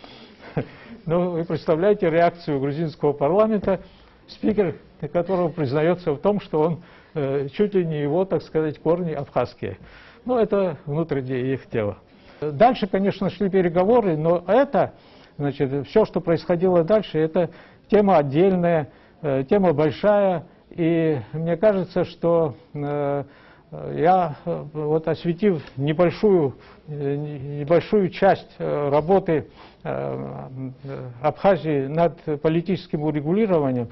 Speaker 3: Ну, вы представляете реакцию грузинского парламента, спикер которого признается в том, что он чуть ли не его, так сказать, корни абхазские. Ну, это внутреннее их дело. Дальше, конечно, шли переговоры, но это, значит, все, что происходило дальше, это тема отдельная, тема большая, и мне кажется, что я, вот осветив небольшую часть работы Абхазии над политическим урегулированием,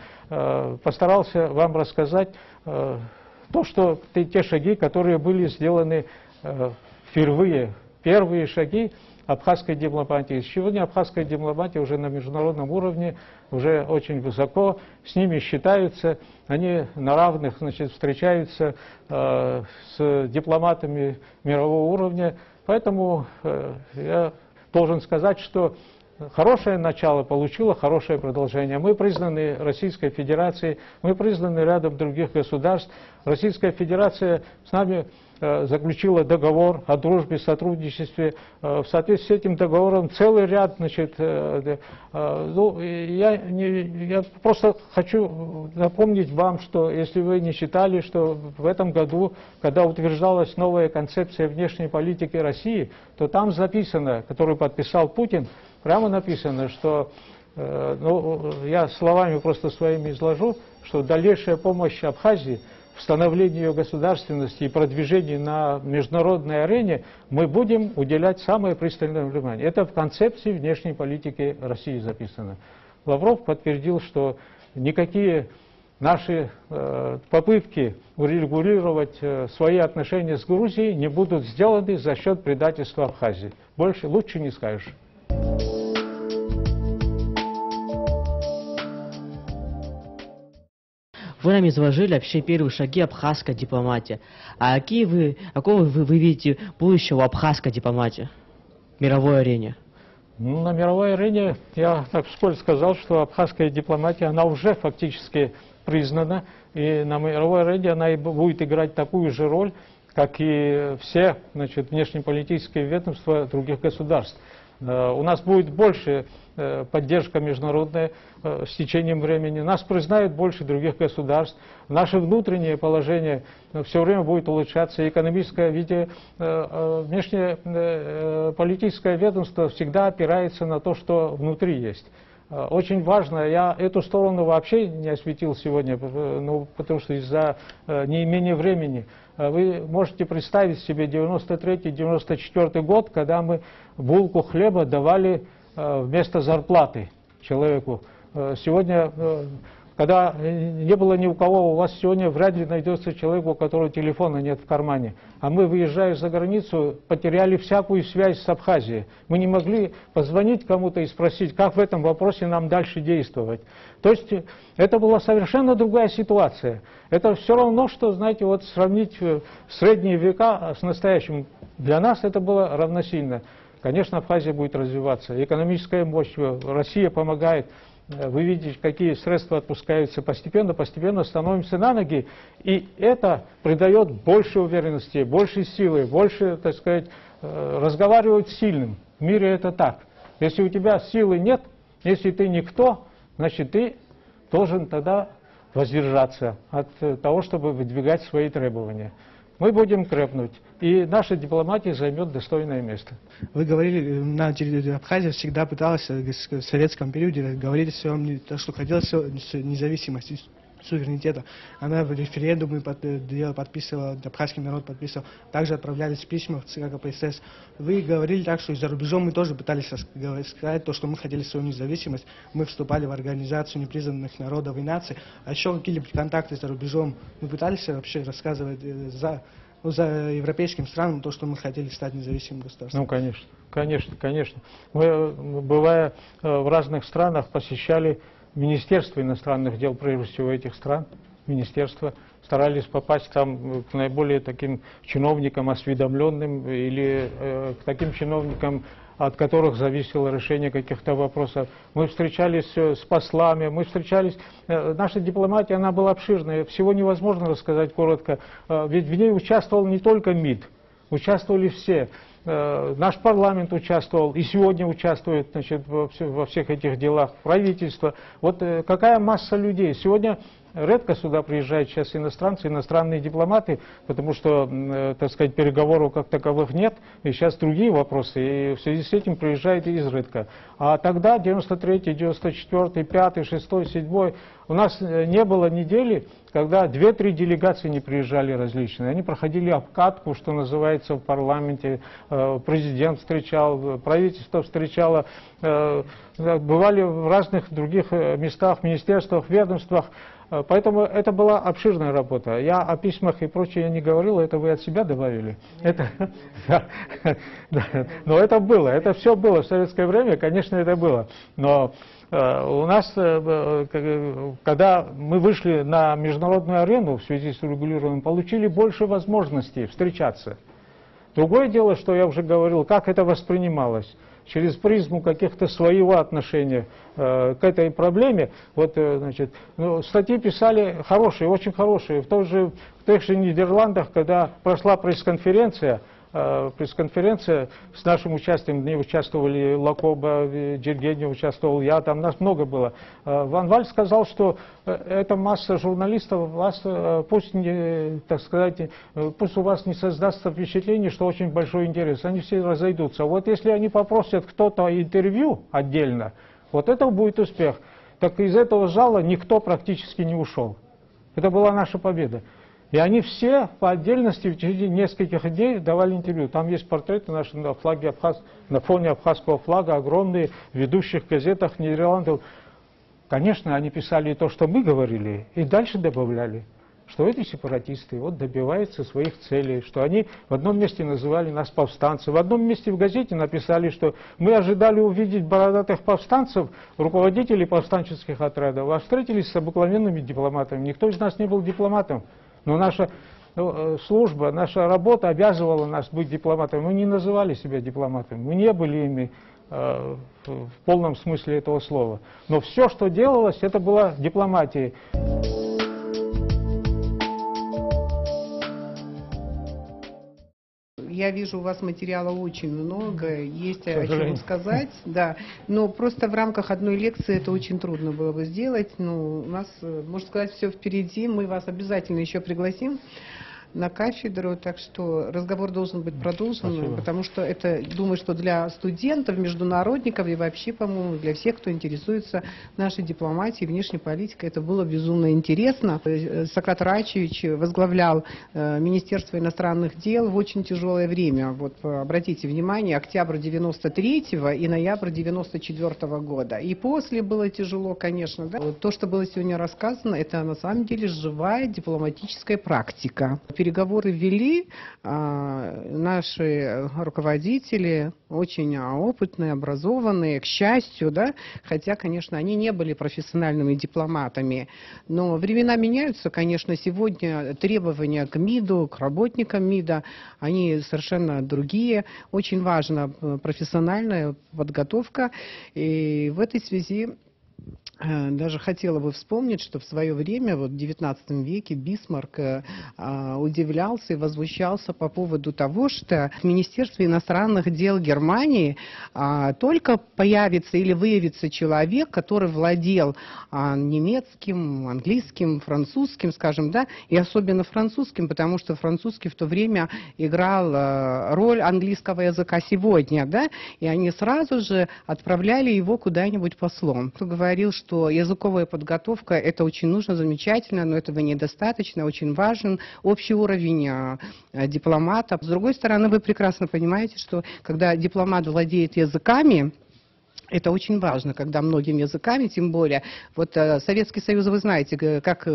Speaker 3: постарался вам рассказать то, что те шаги, которые были сделаны впервые, первые шаги абхазской дипломатии. Сегодня абхазская дипломатия уже на международном уровне, уже очень высоко, с ними считаются, они на равных, значит, встречаются с дипломатами мирового уровня. Поэтому я должен сказать, что хорошее начало получило хорошее продолжение. Мы признаны Российской Федерацией, мы признаны рядом других государств. Российская Федерация с нами заключила договор о дружбе, сотрудничестве. В соответствии с этим договором целый ряд, значит, ну, я просто хочу напомнить вам, что если вы не читали, что в этом году, когда утверждалась новая концепция внешней политики России, то там записано, которую подписал Путин, прямо написано, что, ну, я словами просто своими изложу, что дальнейшая помощь Абхазии в становлении ее государственности и продвижении на международной арене мы будем уделять самое пристальное внимание. Это в концепции внешней политики России записано. Лавров подтвердил, что никакие наши попытки урегулировать свои отношения с Грузией не будут сделаны за счет предательства Абхазии. Лучше не скажешь.
Speaker 4: Вы нам изложили вообще первые шаги абхазской дипломатии. А какого вы видите будущего абхазской дипломатии в мировой арене?
Speaker 3: Ну, на мировой арене я так вскользь сказал, что абхазская дипломатия, она уже фактически признана, и на мировой арене она и будет играть такую же роль, как и все, значит, внешнеполитические ведомства других государств. У нас будет больше поддержка международная с течением времени, нас признают больше других государств, наше внутреннее положение все время будет улучшаться, экономическое, виде внешнее политическое ведомство всегда опирается на то, что внутри есть. Очень важно, я эту сторону вообще не осветил сегодня, ну, потому что из-за неимения времени. Вы можете представить себе 93-94 год, когда мы булку хлеба давали вместо зарплаты человеку. Сегодня, когда не было ни у кого, у вас сегодня вряд ли найдется человек, у которого телефона нет в кармане. А мы, выезжая за границу, потеряли всякую связь с Абхазией. Мы не могли позвонить кому-то и спросить, как в этом вопросе нам дальше действовать. То есть это была совершенно другая ситуация. Это все равно, что, знаете, вот сравнить средние века с настоящим. Для нас это было равносильно. Конечно, Абхазия будет развиваться, экономическая мощь, Россия помогает. Вы видите, какие средства отпускаются постепенно, постепенно становимся на ноги, и это придает больше уверенности, больше силы, больше, так сказать, разговаривать с сильным. В мире это так. Если у тебя силы нет, если ты никто, значит ты должен тогда воздержаться от того, чтобы выдвигать свои требования. Мы будем крепнуть, и наша дипломатия займет достойное место.
Speaker 5: Вы говорили, на территории Абхазии всегда пыталась в советском периоде говорить все, что хотела независимости, суверенитета. Она в референдумы подписывала, абхазский народ подписывал, также отправлялись письма в ЦК КПСС. Вы говорили так, что и за рубежом мы тоже пытались сказать то, что мы хотели свою независимость, мы вступали в организацию непризнанных народов и наций, а еще какие-либо контакты за рубежом мы пытались вообще рассказывать за европейским странам то, что мы хотели стать независимым государством?
Speaker 3: Ну, конечно, конечно, конечно. Мы, бывая в разных странах, посещали Министерство иностранных дел, прежде всего, этих стран, министерства, старались попасть там к наиболее таким чиновникам осведомленным или к таким чиновникам, от которых зависело решение каких-то вопросов. Мы встречались с послами, мы встречались... Наша дипломатия, она была обширная, всего невозможно рассказать коротко, ведь в ней участвовал не только МИД, участвовали все. Наш парламент участвовал и сегодня участвует, значит, во всех этих делах, правительство. Вот какая масса людей. Сегодня редко сюда приезжают сейчас иностранцы, иностранные дипломаты, потому что, так сказать, переговоров как таковых нет, и сейчас другие вопросы, и в связи с этим приезжают изредка. А тогда, 93-й, 94-й, 5-й, 6-й, 7-й, у нас не было недели, когда 2-3 делегации не приезжали различные. Они проходили обкатку, что называется, в парламенте, президент встречал, правительство встречало, бывали в разных других местах, министерствах, ведомствах. Поэтому это была обширная работа. Я о письмах и прочее не говорил, это вы от себя добавили. Но это было, это все было в советское время, конечно, это было. Но у нас, когда мы вышли на международную арену в связи с урегулированием, получили больше возможностей встречаться. Другое дело, что я уже говорил, как это воспринималось. Через призму каких-то своего отношения к этой проблеме. Вот, значит, статьи писали хорошие, очень хорошие. В тех же Нидерландах, когда прошла пресс-конференция с нашим участием, в ней участвовали Лакоба, Джергени, участвовал я, там нас много было. Ван Валь сказал, что эта масса журналистов, вас, пусть у вас не создастся впечатление, что очень большой интерес, они все разойдутся. Вот если они попросят кто-то интервью отдельно, вот это будет успех. Так из этого зала никто практически не ушел. Это была наша победа. И они все по отдельности в течение нескольких дней давали интервью. Там есть портреты наши на флаге на фоне абхазского флага, огромные, в ведущих газетах Нидерландов. Конечно, они писали то, что мы говорили, и дальше добавляли, что эти сепаратисты вот добиваются своих целей, что они в одном месте называли нас повстанцами, в одном месте в газете написали, что мы ожидали увидеть бородатых повстанцев, руководителей повстанческих отрядов, а встретились с обыкновенными дипломатами. Никто из нас не был дипломатом. Но наша служба, наша работа обязывала нас быть дипломатами. Мы не называли себя дипломатами, мы не были ими в полном смысле этого слова. Но все, что делалось, это была дипломатия.
Speaker 2: Я вижу, у вас материала очень много, есть о чем
Speaker 3: сожалению.
Speaker 2: сказать, да. Но просто в рамках одной лекции это очень трудно было бы сделать. Ну, у нас, можно сказать, все впереди. Мы вас обязательно еще пригласим на кафедру, так что разговор должен быть продолжен,
Speaker 3: Спасибо.
Speaker 2: потому что это, думаю, что для студентов, международников и вообще, по-моему, для всех, кто интересуется нашей дипломатией, внешней политикой, это было безумно интересно. Сократ Рачевич возглавлял Министерство иностранных дел в очень тяжелое время. Вот обратите внимание, октябрь 93-го и ноябрь 94-го года. И после было тяжело, конечно. Да? Вот то, что было сегодня рассказано, это на самом деле живая дипломатическая практика. Переговоры вели наши руководители, очень опытные, образованные, к счастью, да, хотя, конечно, они не были профессиональными дипломатами. Но времена меняются, конечно, сегодня требования к МИДу, к работникам МИДа, они совершенно другие. Очень важна профессиональная подготовка. И в этой связи даже хотела бы вспомнить, что в свое время, вот в XIX веке, Бисмарк удивлялся и возмущался по поводу того, что в Министерстве иностранных дел Германии только появится или выявится человек, который владел немецким, английским, французским, скажем, да, и особенно французским, потому что французский в то время играл роль английского языка сегодня, да, и они сразу же отправляли его куда-нибудь послом. Кто говорил, что языковая подготовка, это очень нужно, замечательно, но этого недостаточно, очень важен общий уровень дипломата. С другой стороны, вы прекрасно понимаете, что когда дипломат владеет языками, это очень важно, когда многими языками, тем более. Вот Советский Союз, вы знаете, как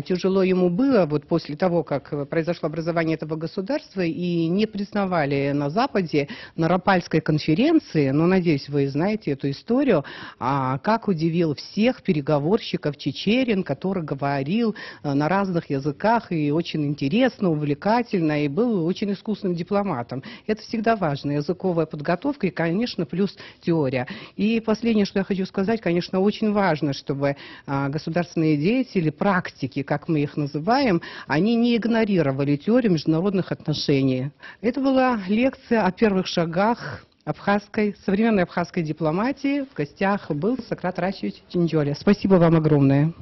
Speaker 2: тяжело ему было вот после того, как произошло образование этого государства, и не признавали на Западе, на Рапальской конференции, но, надеюсь, вы знаете эту историю, как удивил всех переговорщиков Чичерин, который говорил на разных языках, и очень интересно, увлекательно, и был очень искусным дипломатом. Это всегда важно, языковая подготовка и, конечно, плюс теория. И последнее, что я хочу сказать, конечно, очень важно, чтобы государственные деятели, практики, как мы их называем, они не игнорировали теорию международных отношений. Это была лекция о первых шагах современной абхазской дипломатии. В гостях был Сократ Рачевич Чинджоли. Спасибо вам огромное.